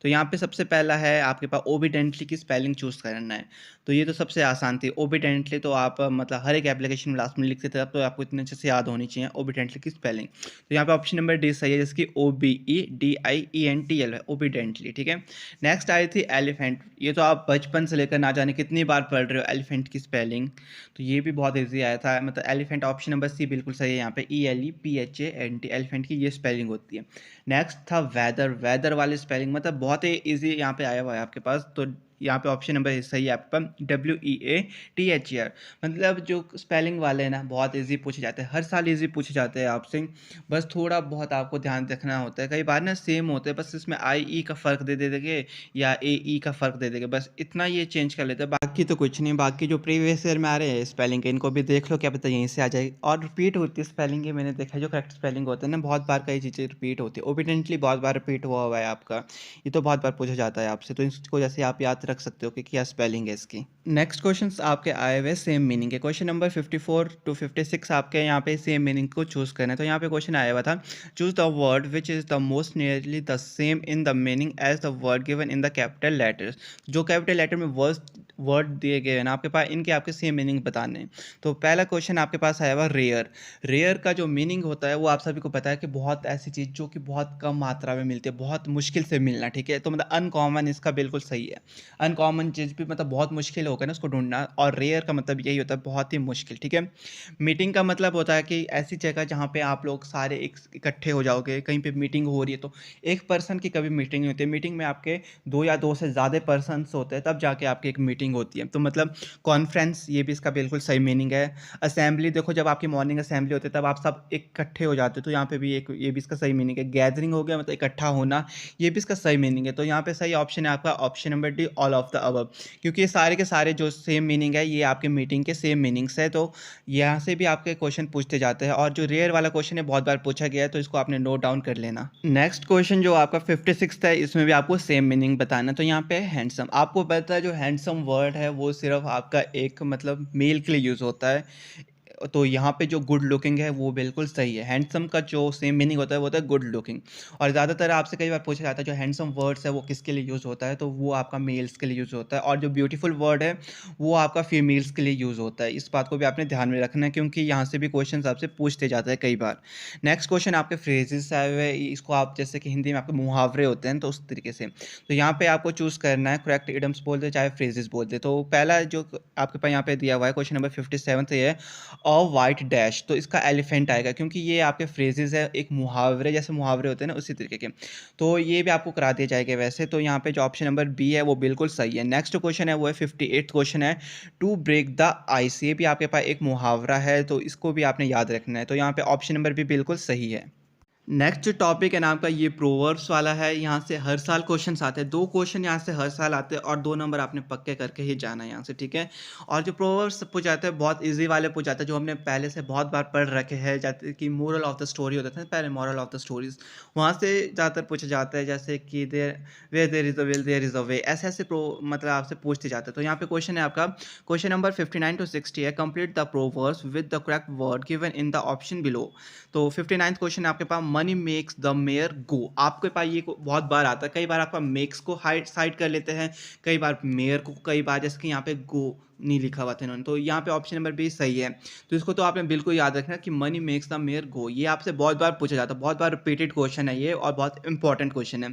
तो यहाँ पे सबसे पहला है आपके पास ओबीडेंटली की स्पेलिंग चूज़ करना है। तो ये तो सबसे आसान थी। ओबीडेंटली तो आप मतलब हर एक एप्लीकेशन में लास्ट में लिखते थे, अब तो आपको इतने अच्छे से याद होनी चाहिए ओबीडेंटली की स्पेलिंग। तो यहाँ पे ऑप्शन नंबर डी सही है, जिसकी OBEDIENTL है, ओबीडेंटली। ठीक है। नेक्स्ट आई थी एलिफेंट। ये तो आप बचपन से लेकर ना जाने कितनी बार पढ़ रहे हो एलिफेंट की स्पेलिंग, तो ये भी बहुत इजी आया था, मतलब एलिफेंट ऑप्शन नंबर सी बिल्कुल सही है। यहाँ पे ELEPHANT एलिफेंट की ये स्पेलिंग होती है। नेक्स्ट था वेदर, वेदर वाली स्पेलिंग मतलब बहुत ही इजी यहाँ पे आया हुआ है आपके पास, तो यहाँ पे ऑप्शन नंबर सही है आपका WEATHER। मतलब जो स्पेलिंग वाले हैं ना बहुत इजी पूछे जाते हैं, हर साल इजी पूछे जाते हैं आपसे, बस थोड़ा बहुत आपको ध्यान रखना होता है। कई बार ना सेम होते हैं, बस इसमें IE का फ़र्क दे देंगे या AE का फ़र्क दे देंगे, बस इतना ये चेंज कर लेते हैं, बाकी तो कुछ नहीं। बाकी जो प्रीवियस ईयर में आ रहे हैं स्पेलिंग के, इनको भी देख लो, क्या पता यहीं से आ जाए। और रिपीट होती है स्पेलिंग, मैंने देखा है जो करेक्ट स्पेलिंग होता है ना बहुत बार कई चीज़ें रिपीट होती है। ओबिडेंटली बहुत बार रिपीट हुआ है आपका, ये तो बहुत बार पूछा जाता है आपसे, तो इसको जैसे आप याद रख सकते हो कि क्या स्पेलिंग है इसकी। नेक्स्ट क्वेश्चंस आपके आए हुए सेम मीनिंग के, क्वेश्चन नंबर 54 to 56 आपके यहाँ पे सेम मीनिंग को चूज़ करना है। तो यहाँ पे क्वेश्चन आया हुआ था, choose the word which is the most nearly the same in the meaning as the word given in the capital letters. जो कैपिटल लेटर में वर्ड दिए गए हैं ना आपके पास, इनके आपके सेम मीनिंग बताने हैं। तो पहला क्वेश्चन आपके पास आया हुआ रेयर। रेयर का जो मीनिंग होता है वो आप सभी को पता है कि बहुत ऐसी चीज़ जो कि बहुत कम मात्रा में मिलती है, बहुत मुश्किल से मिलना। ठीक है, तो मतलब अनकॉमन इसका बिल्कुल सही है। अनकॉमन चीज़ भी मतलब बहुत मुश्किल होगा ना उसको ढूंढना, और रेयर का मतलब यही होता है बहुत ही मुश्किल। ठीक है। मीटिंग का मतलब होता है कि ऐसी जगह जहाँ पे आप लोग सारे इकट्ठे हो जाओगे, कहीं पे मीटिंग हो रही है, तो एक पर्सन की कभी मीटिंग नहीं होती है, मीटिंग में आपके 2 या 2 से ज़्यादा पर्सन्स होते हैं, तब जाके आपकी एक मीटिंग होती है। तो मतलब कॉन्फ्रेंस ये भी इसका बिल्कुल सही मीनिंग है। असेंबली देखो जब आपकी मॉर्निंग असेंबली होती है तब आप सब इकट्ठे हो जाते हो, तो यहाँ पे भी एक ये भी इसका सही मीनिंग है। गैदरिंग हो गया मतलब इकट्ठा होना, ये भी इसका सही मीनिंग है। तो यहाँ पे सही ऑप्शन है आपका option number D, all of the above, क्योंकि ये सारे के सारे जो सेम मीनिंग है ये आपके मीटिंग के सेम मीनिंग्स है, तो यहाँ से भी आपके क्वेश्चन पूछते जाते हैं। और जो रेयर वाला क्वेश्चन है बहुत बार पूछा गया है, तो इसको आपने नोट डाउन कर लेना। नेक्स्ट क्वेश्चन जो आपका 56 है, इसमें भी आपको सेम मीनिंग बताना। तो यहाँ पे हैंडसम, आपको पता है जो हैंडसम वर्ड है वो सिर्फ आपका एक मतलब मेल के लिए यूज़ होता है, तो यहाँ पे जो गुड लुकिंग है वो बिल्कुल सही है। हैंडसम का जो सेम मीनिंग होता है वो होता है गुड लुकिंग। और ज़्यादातर आपसे कई बार पूछा जाता है जो हैंडसम वर्ड्स है वो किसके लिए यूज़ होता है, तो वो आपका मेल्स के लिए यूज़ होता है, और जो ब्यूटीफुल वर्ड है वो आपका फीमेल्स के लिए यूज़ होता है। इस बात को भी आपने ध्यान में रखना है, क्योंकि यहाँ से भी क्वेश्चन आपसे पूछते जाते हैं कई बार। नेक्स्ट क्वेश्चन आपके फ्रेजेस आए हुए हैं, इसको आप जैसे कि हिंदी में आपके मुहावरे होते हैं तो उस तरीके से, तो यहाँ पे आपको चूज़ करना है करेक्ट इडम्स बोल दे चाहे फ्रेजेस बोल दे। तो पहला जो आपके पास यहाँ पे दिया हुआ है क्वेश्चन नंबर 57 ये है अ वाइट डैश, तो इसका एलिफेंट आएगा, क्योंकि ये आपके फ्रेजेस है एक मुहावरे जैसे मुहावरे होते हैं ना उसी तरीके के, तो ये भी आपको करा दिए जाएंगे वैसे। तो यहाँ पे जो ऑप्शन नंबर बी है वो बिल्कुल सही है। नेक्स्ट क्वेश्चन है वो है 58 क्वेश्चन है, टू ब्रेक द आइस, ये भी आपके पास एक मुहावरा है, तो इसको भी आपने याद रखना है। तो यहाँ पे ऑप्शन नंबर भी बिल्कुल सही है। नेक्स्ट जो टॉपिक है ना आपका ये प्रोवर्ब्स वाला है, यहाँ से हर साल क्वेश्चंस आते हैं, 2 क्वेश्चन यहाँ से हर साल आते हैं, और 2 नंबर आपने पक्के करके ही जाना है यहाँ से। ठीक है। और जो प्रोवर्ब्स पूछ जाते हैं बहुत इजी वाले पूछ जाते हैं, जो हमने पहले से बहुत बार पढ़ रखे हैं, जैसे कि मोरल ऑफ द स्टोरी होता था पहले, मॉरल ऑफ द स्टोरीज वहाँ से ज़्यादातर पूछा जाता है, जैसे कि there where there is a will there is a way, ऐसे ऐसे मतलब आपसे पूछते जाते हैं। तो यहाँ पे क्वेश्चन है आपका क्वेश्चन नंबर 59 to 60 है, complete the proverbs with the correct word given in the option below. तो 59th क्वेश्चन आपके पास मनी मेक्स द मेयर गो, आपके पास ये बहुत बार आता है, कई बार आपका मेक्स को हाइड साइड कर लेते हैं, कई बार मेयर को, कई बार जैसे कि यहाँ पे गो नहीं लिखा हुआ था इन्होंने, तो यहाँ पे ऑप्शन नंबर बी सही है। तो इसको तो आपने बिल्कुल याद रखना कि मनी मेक्स द मेयर गो, ये आपसे बहुत बार पूछा जाता है, बहुत बार रिपीटेड क्वेश्चन है ये, और बहुत इंपॉर्टेंट क्वेश्चन है।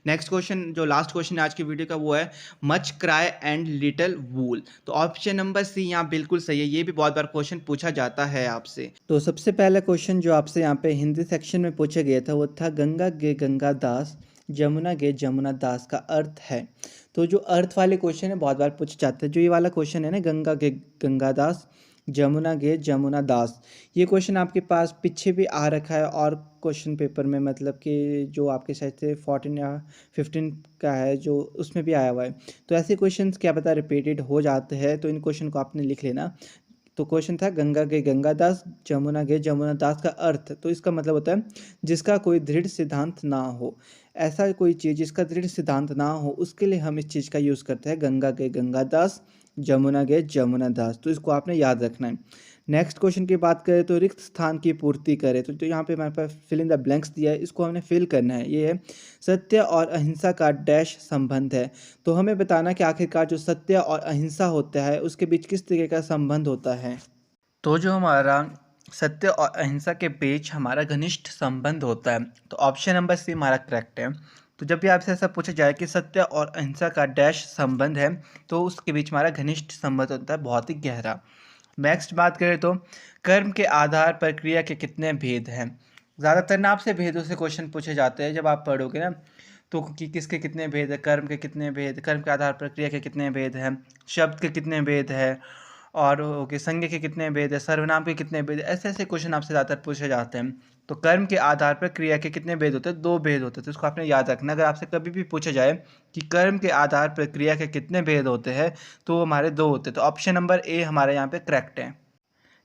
नेक्स्ट क्वेश्चन जो लास्ट क्वेश्चन है आज की वीडियो का वो है मच क्राई एंड लिटिल वूल, तो ऑप्शन नंबर सी यहाँ बिल्कुल सही है, ये भी बहुत बार क्वेश्चन पूछा जाता है आपसे। तो सबसे पहला क्वेश्चन जो आपसे यहाँ पे हिंदी सेक्शन में पूछा गया था वो था गंगा गे गंगा दास जमुना गे जमुना दास का अर्थ है। तो जो अर्थ वाले क्वेश्चन है बहुत बार पूछे जाते हैं, जो ये वाला क्वेश्चन है ना गंगा गे गंगा दास जमुना गे जमुना दास। ये क्वेश्चन आपके पास पीछे भी आ रखा है और क्वेश्चन पेपर में, मतलब कि जो आपके शायद से 14 या 15 का है जो उसमें भी आया हुआ है। तो ऐसे क्वेश्चंस क्या पता रिपीटेड हो जाते हैं, तो इन क्वेश्चन को आपने लिख लेना। तो क्वेश्चन था गंगा गे गंगा दास जमुना गे जमुना दास का अर्थ, तो इसका मतलब होता है जिसका कोई दृढ़ सिद्धांत ना हो। ऐसा कोई चीज़ जिसका दृढ़ सिद्धांत ना हो उसके लिए हम इस चीज़ का यूज़ करते हैं, गंगा गे गंगा दास जमुना गे जमुना दास। तो इसको आपने याद रखना है। नेक्स्ट क्वेश्चन की बात करें तो रिक्त स्थान की पूर्ति करें, तो यहाँ पे हमारे पास फिल इन द ब्लैंक्स दिया है, इसको हमने फिल करना है। ये है सत्य और अहिंसा का डैश संबंध है। तो हमें बताना कि आखिरकार जो सत्य और अहिंसा होता है उसके बीच किस तरीके का संबंध होता है। तो जो हमारा सत्य और अहिंसा के बीच हमारा घनिष्ठ संबंध होता है, तो ऑप्शन नंबर सी हमारा करेक्ट है। तो जब भी आपसे ऐसा पूछा जाए कि सत्य और अहिंसा का डैश संबंध है, तो उसके बीच हमारा घनिष्ठ संबंध होता है, बहुत ही गहरा। नेक्स्ट बात करें तो कर्म के आधार पर क्रिया के कितने भेद हैं। ज़्यादातर ना आपसे भेदों से क्वेश्चन पूछे जाते हैं जब आप पढ़ोगे ना, तो कि किसके कितने भेद है, कर्म के कितने भेद, कर्म के आधार पर क्रिया के कितने भेद हैं, शब्द के कितने भेद है, और ओके संज्ञा के कितने भेद है, सर्वनाम के कितने भेद है, ऐसे ऐसे क्वेश्चन आपसे ज़्यादातर पूछे जाते हैं। तो कर्म के आधार पर क्रिया के कितने भेद होते हैं, 2 भेद होते हैं, तो इसको आपने याद रखना। अगर आपसे कभी भी पूछा जाए कि कर्म के आधार पर क्रिया के कितने भेद होते हैं, तो वो हमारे 2 होते हैं। तो ऑप्शन नंबर ए हमारे यहाँ पे करेक्ट है।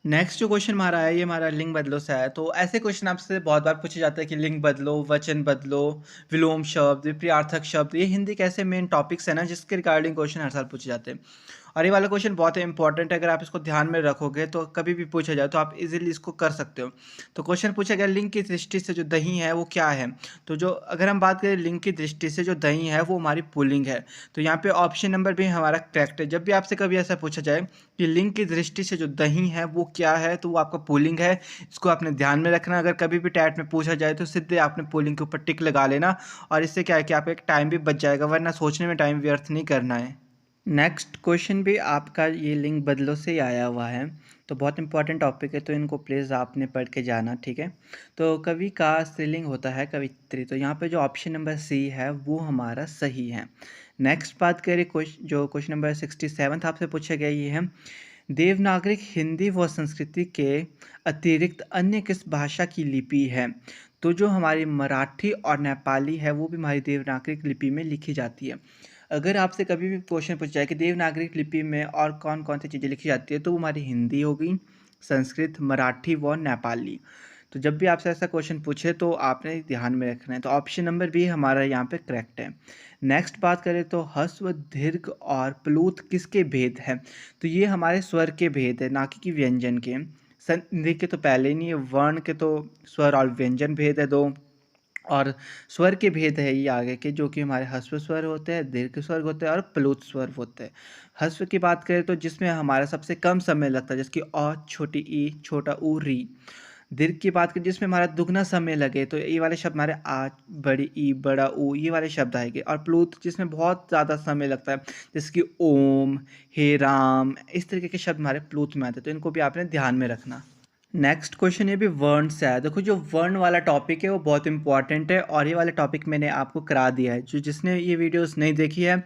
नेक्स्ट जो क्वेश्चन हमारा है ये हमारा लिंग बदलो से है। तो ऐसे क्वेश्चन आपसे बहुत बार पूछे जाते हैं कि लिंग बदलो, वचन बदलो, विलोम शब्द, विपरीतार्थक शब्द, ये हिंदी के ऐसे मेन टॉपिक्स है ना जिसके रिगार्डिंग क्वेश्चन हर साल पूछे जाते हैं। और ये वाला क्वेश्चन बहुत ही इंपॉर्टेंट है, अगर आप इसको ध्यान में रखोगे तो कभी भी पूछा जाए तो आप इजीली इसको कर सकते हो। तो क्वेश्चन पूछा गया लिंग की दृष्टि से जो दही है वो क्या है। तो जो अगर हम बात करें लिंग की दृष्टि से जो दही है वो हमारी पुल्लिंग है। तो यहाँ पे ऑप्शन नंबर भी हमारा करेक्ट है। जब भी आपसे कभी ऐसा पूछा जाए कि लिंग की दृष्टि से जो दही है वो क्या है, तो वो आपका पुल्लिंग है। इसको आपने ध्यान में रखना। अगर कभी भी टैट में पूछा जाए तो सीधे आपने पुल्लिंग के ऊपर टिक लगा लेना, और इससे क्या है कि आपका एक टाइम भी बच जाएगा, वरना सोचने में टाइम व्यर्थ नहीं करना है। नेक्स्ट क्वेश्चन भी आपका ये लिंग बदलो से ही आया हुआ है, तो बहुत इंपॉर्टेंट टॉपिक है, तो इनको प्लीज़ आपने पढ़ के जाना, ठीक है। तो कवि का स्त्रीलिंग होता है कवित्री, तो यहाँ पे जो ऑप्शन नंबर सी है वो हमारा सही है। नेक्स्ट बात करें जो क्वेश्चन नंबर 67 आपसे पूछा गया ये है, देवनागरिक हिंदी व संस्कृति के अतिरिक्त अन्य किस भाषा की लिपि है। तो जो हमारी मराठी और नेपाली है वो भी हमारी देवनागरिक लिपि में लिखी जाती है। अगर आपसे कभी भी क्वेश्चन पूछा जाए कि देवनागरिक लिपि में और कौन कौन सी चीज़ें लिखी जाती है, तो वो हमारी हिंदी हो गई, संस्कृत, मराठी व नेपाली। तो जब भी आपसे ऐसा क्वेश्चन पूछे तो आपने ध्यान में रखना है। तो ऑप्शन नंबर बी हमारा यहाँ पे करेक्ट है। नेक्स्ट बात करें तो ह्रस्व, दीर्घ और प्लूत किसके भेद हैं। तो ये हमारे स्वर के भेद है, ना कि व्यंजन के। संधि के तो पहले ही नहीं है, वर्ण के तो स्वर और व्यंजन भेद है 2, और स्वर के भेद है ये आगे के, जो कि हमारे ह्रस्व स्वर होते हैं, दीर्घ स्वर होते हैं और प्लुत स्वर होते हैं। ह्रस्व की बात करें तो जिसमें हमारा सबसे कम समय लगता है, जैसे कि अ, छोटी ई, छोटा ऊ, री। दीर्घ की बात करें जिसमें हमारा दुगना समय लगे, तो ये वाले शब्द हमारे आ, बड़ी ई, बड़ा ऊ, ये वाले शब्द आएंगे। और प्लुत जिसमें बहुत ज़्यादा समय लगता है, जैसे कि ओम, हे राम, इस तरीके के शब्द हमारे प्लुत में आते हैं, तो इनको भी आपने ध्यान में रखना। नेक्स्ट क्वेश्चन ये भी वर्ण से है। देखो जो वर्ण वाला टॉपिक है वो बहुत इंपॉर्टेंट है, और ये वाला टॉपिक मैंने आपको करा दिया है। जो जिसने ये वीडियोस नहीं देखी है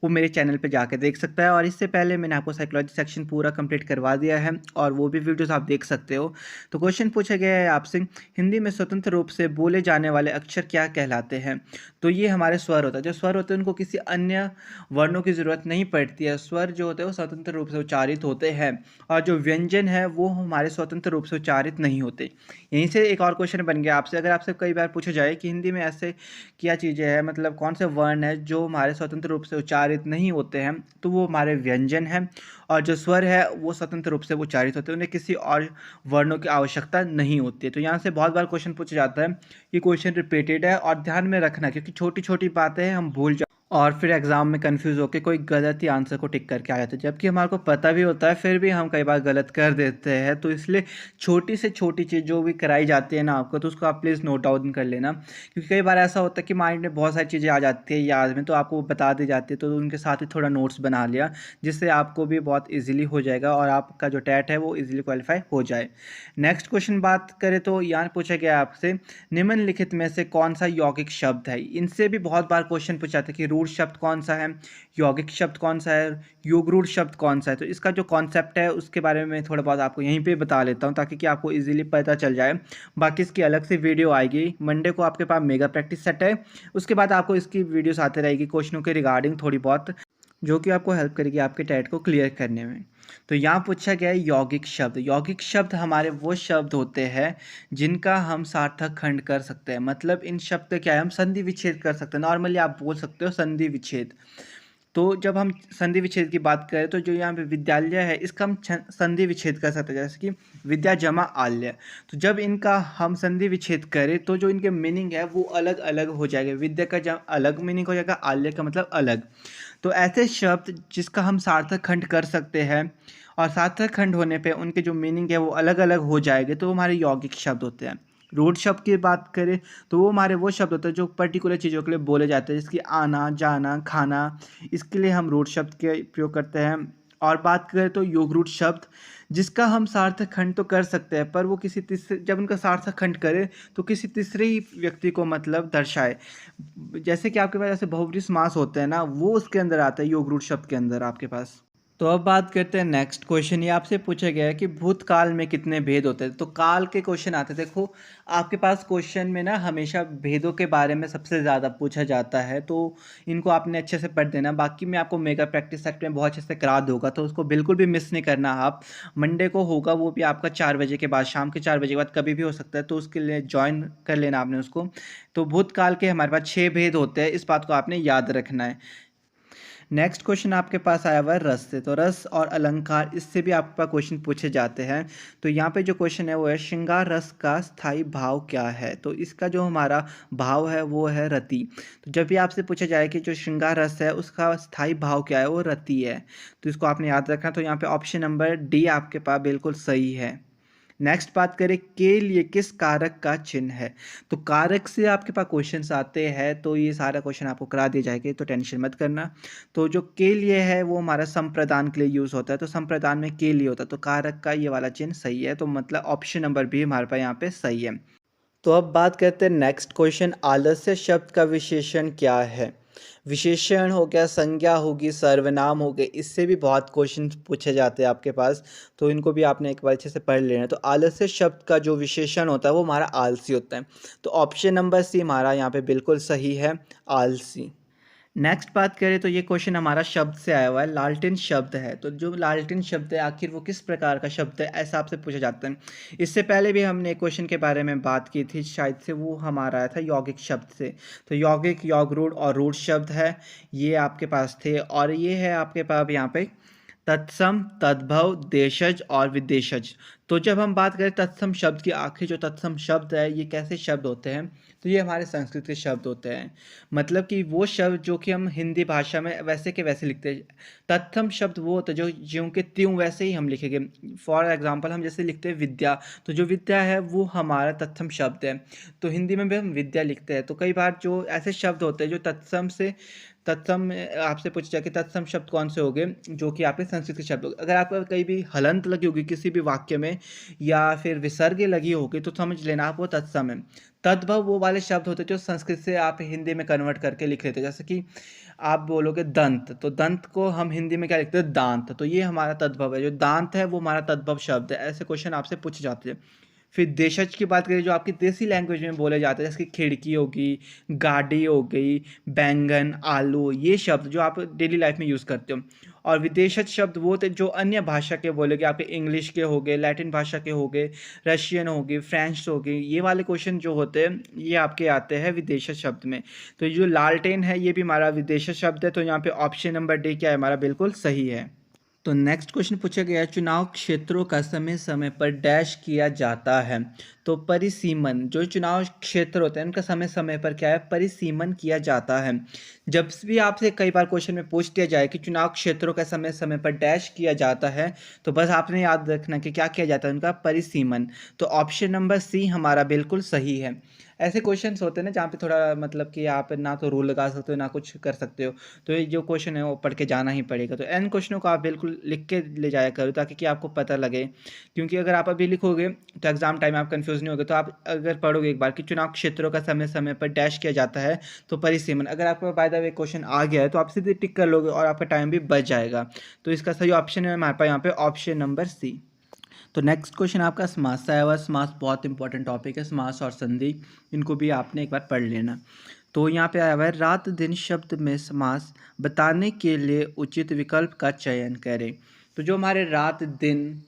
वो मेरे चैनल पे जाके देख सकता है, और इससे पहले मैंने आपको साइकोलॉजी सेक्शन पूरा कंप्लीट करवा दिया है, और वो भी वीडियोस आप देख सकते हो। तो क्वेश्चन पूछा गया है आपसे, हिंदी में स्वतंत्र रूप से बोले जाने वाले अक्षर क्या कहलाते हैं। तो ये हमारे स्वर होता है। जो स्वर होते हैं उनको किसी अन्य वर्णों की ज़रूरत नहीं पड़ती है। स्वर जो होते हैं वो स्वतंत्र रूप से उच्चारित होते हैं, और जो व्यंजन है वो हमारे स्वतंत्र रूप से उच्चारित नहीं होते। यहीं से एक और क्वेश्चन बन गया आपसे, अगर आपसे कई बार पूछा जाए कि हिंदी में ऐसे क्या चीज़ें हैं, मतलब कौन से वर्ण है जो हमारे स्वतंत्र रूप से उच्चारित नहीं होते हैं, तो वो हमारे व्यंजन हैं। और जो स्वर है वो स्वतंत्र रूप से उच्चारित होते हैं, उन्हें किसी और वर्णों की आवश्यकता नहीं होती है। तो यहाँ से बहुत बार क्वेश्चन पूछा जाता है, ये क्वेश्चन रिपीटेड है, और ध्यान में रखना क्योंकि छोटी छोटी बातें हैं हम भूल और फिर एग्ज़ाम में कंफ्यूज होकर कोई गलत ही आंसर को टिक करके आ जाते हैं, जबकि हमारे को पता भी होता है फिर भी हम कई बार गलत कर देते हैं। तो इसलिए छोटी से छोटी चीज़ जो भी कराई जाती है ना आपको, तो उसको आप प्लीज़ नोट डाउन कर लेना, क्योंकि कई बार ऐसा होता है कि माइंड में बहुत सारी चीज़ें आ जाती है याद में, तो आपको वो बता दी जाती है, तो उनके साथ ही थोड़ा नोट्स बना लिया, जिससे आपको भी बहुत ईजिली हो जाएगा और आपका जो टैट है वो ईजिली क्वालिफाई हो जाए। नेक्स्ट क्वेश्चन बात करें तो यहाँ पूछा गया आपसे, निम्नलिखित में से कौन सा यौगिक शब्द है। इनसे भी बहुत बार क्वेश्चन पूछा था कि रूट रूढ़ शब्द कौन सा है, यौगिक शब्द कौन सा है, योगरूढ़ शब्द कौन सा है। तो इसका जो कॉन्सेप्ट है उसके बारे में थोड़ा बहुत आपको यहीं पे बता लेता हूँ ताकि कि आपको इजीली पता चल जाए। बाकी इसकी अलग से वीडियो आएगी। मंडे को आपके पास मेगा प्रैक्टिस सेट है, उसके बाद आपको इसकी वीडियोस आते रहेगी क्वेश्चनों के रिगार्डिंग थोड़ी बहुत, जो कि आपको हेल्प करेगी आपके टेट को क्लियर करने में। तो यहाँ पूछा गया है यौगिक शब्द। यौगिक शब्द हमारे वो शब्द होते हैं जिनका हम सार्थक खंड कर सकते हैं। मतलब इन शब्द क्या है, हम संधि विच्छेद कर सकते हैं। नॉर्मली आप बोल सकते हो संधि विच्छेद। तो जब हम संधि विच्छेद की बात करें तो जो यहाँ पे विद्यालय है इसका हम संधि विच्छेद कर सकते हैं, जैसे कि विद्या जमा आल्य। तो जब इनका हम संधि विच्छेद करें तो जो इनके मीनिंग है वो अलग अलग हो जाएगा। विद्या का जब अलग मीनिंग हो जाएगा, आल्य का मतलब अलग। तो ऐसे शब्द जिसका हम सार्थक खंड कर सकते हैं और सार्थक खंड होने पे उनके जो मीनिंग है वो अलग अलग हो जाएंगे, तो हमारे यौगिक शब्द होते हैं। रूढ़ शब्द की बात करें तो वो हमारे वो शब्द होते हैं जो पर्टिकुलर चीज़ों के लिए बोले जाते हैं, जैसे कि आना, जाना, खाना। इसके लिए हम रूढ़ शब्द के प्रयोग करते हैं। और बात करें तो योगरूढ़ शब्द, जिसका हम सार्थक खंड तो कर सकते हैं पर वो किसी तीसरे, जब उनका सार्थक खंड करें तो किसी तीसरे ही व्यक्ति को मतलब दर्शाए। जैसे कि आपके पास जैसे बहुब्रीहि समास होते हैं ना, वो उसके अंदर आता है योगरूढ़ शब्द के अंदर आपके पास। तो अब बात करते हैं नेक्स्ट क्वेश्चन। ये आपसे पूछा गया है कि भूतकाल में कितने भेद होते हैं। तो काल के क्वेश्चन आते हैं। देखो आपके पास क्वेश्चन में ना हमेशा भेदों के बारे में सबसे ज़्यादा पूछा जाता है, तो इनको आपने अच्छे से पढ़ देना। बाकी मैं आपको मेगा प्रैक्टिस सेट में बहुत अच्छे से करा दूंगा, तो उसको बिल्कुल भी मिस नहीं करना। आप मंडे को होगा, वो भी आपका 4 बजे के बाद, शाम के 4 बजे के बाद कभी भी हो सकता है, तो उसके लिए ज्वाइन कर लेना आपने उसको। तो भूतकाल के हमारे पास 6 भेद होते हैं, इस बात को आपने याद रखना है। नेक्स्ट क्वेश्चन आपके पास आया हुआ है रस से। तो रस और अलंकार, इससे भी आपके पास क्वेश्चन पूछे जाते हैं। तो यहाँ पे जो क्वेश्चन है वो है श्रृंगार रस का स्थायी भाव क्या है। तो इसका जो हमारा भाव है वो है रति। तो जब भी आपसे पूछा जाए कि जो श्रृंगार रस है उसका स्थायी भाव क्या है, वो रति है। तो इसको आपने याद रखना। तो यहाँ पे ऑप्शन नंबर डी आपके पास बिल्कुल सही है। नेक्स्ट बात करें के लिए किस कारक का चिन्ह है। तो कारक से आपके पास क्वेश्चंस आते हैं, तो ये सारा क्वेश्चन आपको करा दिए जाएंगे, तो टेंशन मत करना। तो जो के लिए है वो हमारा संप्रदान के लिए यूज़ होता है, तो संप्रदान में के लिए होता है, तो कारक का ये वाला चिन्ह सही है। तो मतलब ऑप्शन नंबर बी हमारे पास यहाँ पे सही है। तो अब बात करते हैं नेक्स्ट क्वेश्चन, आलस्य शब्द का विशेषण क्या है। विशेषण हो गया, संज्ञा होगी, सर्वनाम हो गए, इससे भी बहुत क्वेश्चन पूछे जाते हैं आपके पास, तो इनको भी आपने एक बार अच्छे से पढ़ लेना है। तो आलस्य शब्द का जो विशेषण होता है वो हमारा आलसी होता है। तो ऑप्शन नंबर सी हमारा यहाँ पे बिल्कुल सही है, आलसी। नेक्स्ट बात करें तो ये क्वेश्चन हमारा शब्द से आया हुआ है, लालटेन शब्द है। तो जो लालटेन शब्द है आखिर वो किस प्रकार का शब्द है, ऐसा आपसे पूछा जाता है। इससे पहले भी हमने एक क्वेश्चन के बारे में बात की थी, शायद से वो हमारा आया था यौगिक शब्द से। तो यौगिक, यौगरूढ़ और रूढ़ शब्द है, ये आपके पास थे। और ये है आपके पास यहाँ पे तत्सम, तद्भव, देशज और विदेशज। तो जब हम बात करें तत्सम शब्द की, आखिर जो तत्सम शब्द है ये कैसे शब्द होते हैं, तो ये हमारे संस्कृत के शब्द होते हैं। मतलब कि वो शब्द जो कि हम हिंदी भाषा में वैसे के वैसे लिखते हैं। तत्सम शब्द वो होता है जो ज्यों के त्यों वैसे ही हम लिखेंगे। फॉर एग्जांपल हम जैसे लिखते हैं विद्या, तो जो विद्या है वो हमारा तत्सम शब्द है। तो हिंदी में भी हम विद्या लिखते हैं। तो कई बार जो ऐसे शब्द होते हैं जो तत्सम से, तत्सम आपसे पूछा जाए कि तत्सम शब्द कौन से होंगे, जो कि आपके संस्कृत के शब्द होंगे। अगर आपको कहीं भी हलंत लगी होगी किसी भी वाक्य में या फिर विसर्ग लगी होगी, तो समझ लेना आप वो तत्सम है। तद्भव वो वाले शब्द होते हैं जो संस्कृत से आप हिंदी में कन्वर्ट करके लिख लेते हैं। जैसे कि आप बोलोगे दंत, तो दंत को हम हिंदी में क्या लिखते हैं, दांत। तो ये हमारा तद्भव है, जो दांत है वो हमारा तद्भव शब्द है। ऐसे क्वेश्चन आपसे पूछे जाते हैं। फिर देशज की बात करें जो आपकी देसी लैंग्वेज में बोले जाते हैं, जैसे कि खिड़की होगी, गाड़ी हो गई, बैंगन, आलू, ये शब्द जो आप डेली लाइफ में यूज़ करते हो। और विदेशज शब्द वो थे जो अन्य भाषा के बोले गए, आपके इंग्लिश के हो गए, लैटिन भाषा के हो गए, रशियन हो गए, फ्रेंच हो गए, ये वाले क्वेश्चन जो होते हैं ये आपके आते हैं विदेशज शब्द में। तो ये जो लालटेन है ये भी हमारा विदेशज शब्द है। तो यहाँ पे ऑप्शन नंबर डी क्या है हमारा, बिल्कुल सही है। तो नेक्स्ट क्वेश्चन पूछा गया है, चुनाव क्षेत्रों का समय समय पर डैश किया जाता है। तो परिसीमन, जो चुनाव क्षेत्र होते हैं उनका समय समय पर क्या है, परिसीमन किया जाता है। जब भी आपसे कई बार क्वेश्चन में पूछ दिया जाए कि चुनाव क्षेत्रों का समय समय पर डैश किया जाता है, तो बस आपने याद रखना कि क्या किया जाता है, उनका परिसीमन। तो ऑप्शन नंबर सी हमारा बिल्कुल सही है। ऐसे क्वेश्चंस होते हैं ना जहाँ पे थोड़ा मतलब कि आप ना तो रूल लगा सकते हो ना कुछ कर सकते हो, तो ये जो क्वेश्चन है वो पढ़ के जाना ही पड़ेगा। तो एन क्वेश्चनों को आप बिल्कुल लिख के ले जाया करो ताकि कि आपको पता लगे, क्योंकि अगर आप अभी लिखोगे तो एग्जाम टाइम आप कंफ्यूज नहीं होगे। तो आप अगर पढ़ोगे एक बार कि चुनाव क्षेत्रों का समय समय पर डैश किया जाता है, तो परिसीमन, अगर आपको बाय द अगर एक क्वेश्चन आ गया है तो आप सीधे टिक कर लोगे और आपका टाइम भी बच जाएगा। तो इसका सही ऑप्शन है हमारे पास यहाँ पे ऑप्शन नंबर सी। तो नेक्स्ट क्वेश्चन आपका समास से आया हुआ है। समास बहुत इंपॉर्टेंट टॉपिक है, समास और संधि, इनको भी आपने एक बार पढ़ लेना। तो यहाँ पे आया हुआ है रात दिन शब्द में समास बताने के लिए उचित विकल्प का चयन करें। तो जो हमारे रात दिन,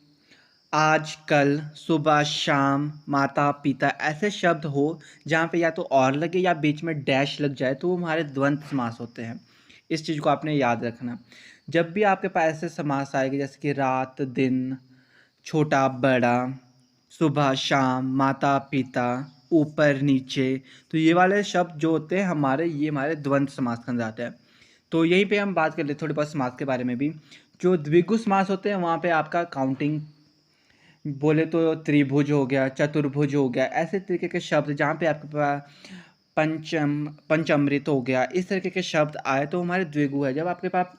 आज कल, सुबह शाम, माता पिता, ऐसे शब्द हो जहाँ पे या तो और लगे या बीच में डैश लग जाए तो वो हमारे द्वंद्व समास होते हैं। इस चीज़ को आपने याद रखना। जब भी आपके पास ऐसे समास आएंगे जैसे कि रात दिन, छोटा बड़ा, सुबह शाम, माता पिता, ऊपर नीचे, तो ये वाले शब्द जो होते हैं हमारे, ये हमारे द्वंद्व समास के अंदर आते हैं। तो यहीं पे हम बात कर लेते थोड़ी बहुत समास के बारे में भी। जो द्विगु समास होते हैं वहाँ पे आपका काउंटिंग बोले तो त्रिभुज हो गया, चतुर्भुज हो गया, ऐसे तरीके के शब्द जहाँ पे आपके पास पंचअमृत हो गया, इस तरीके के शब्द आए तो हमारे द्विगु है। जब आपके पास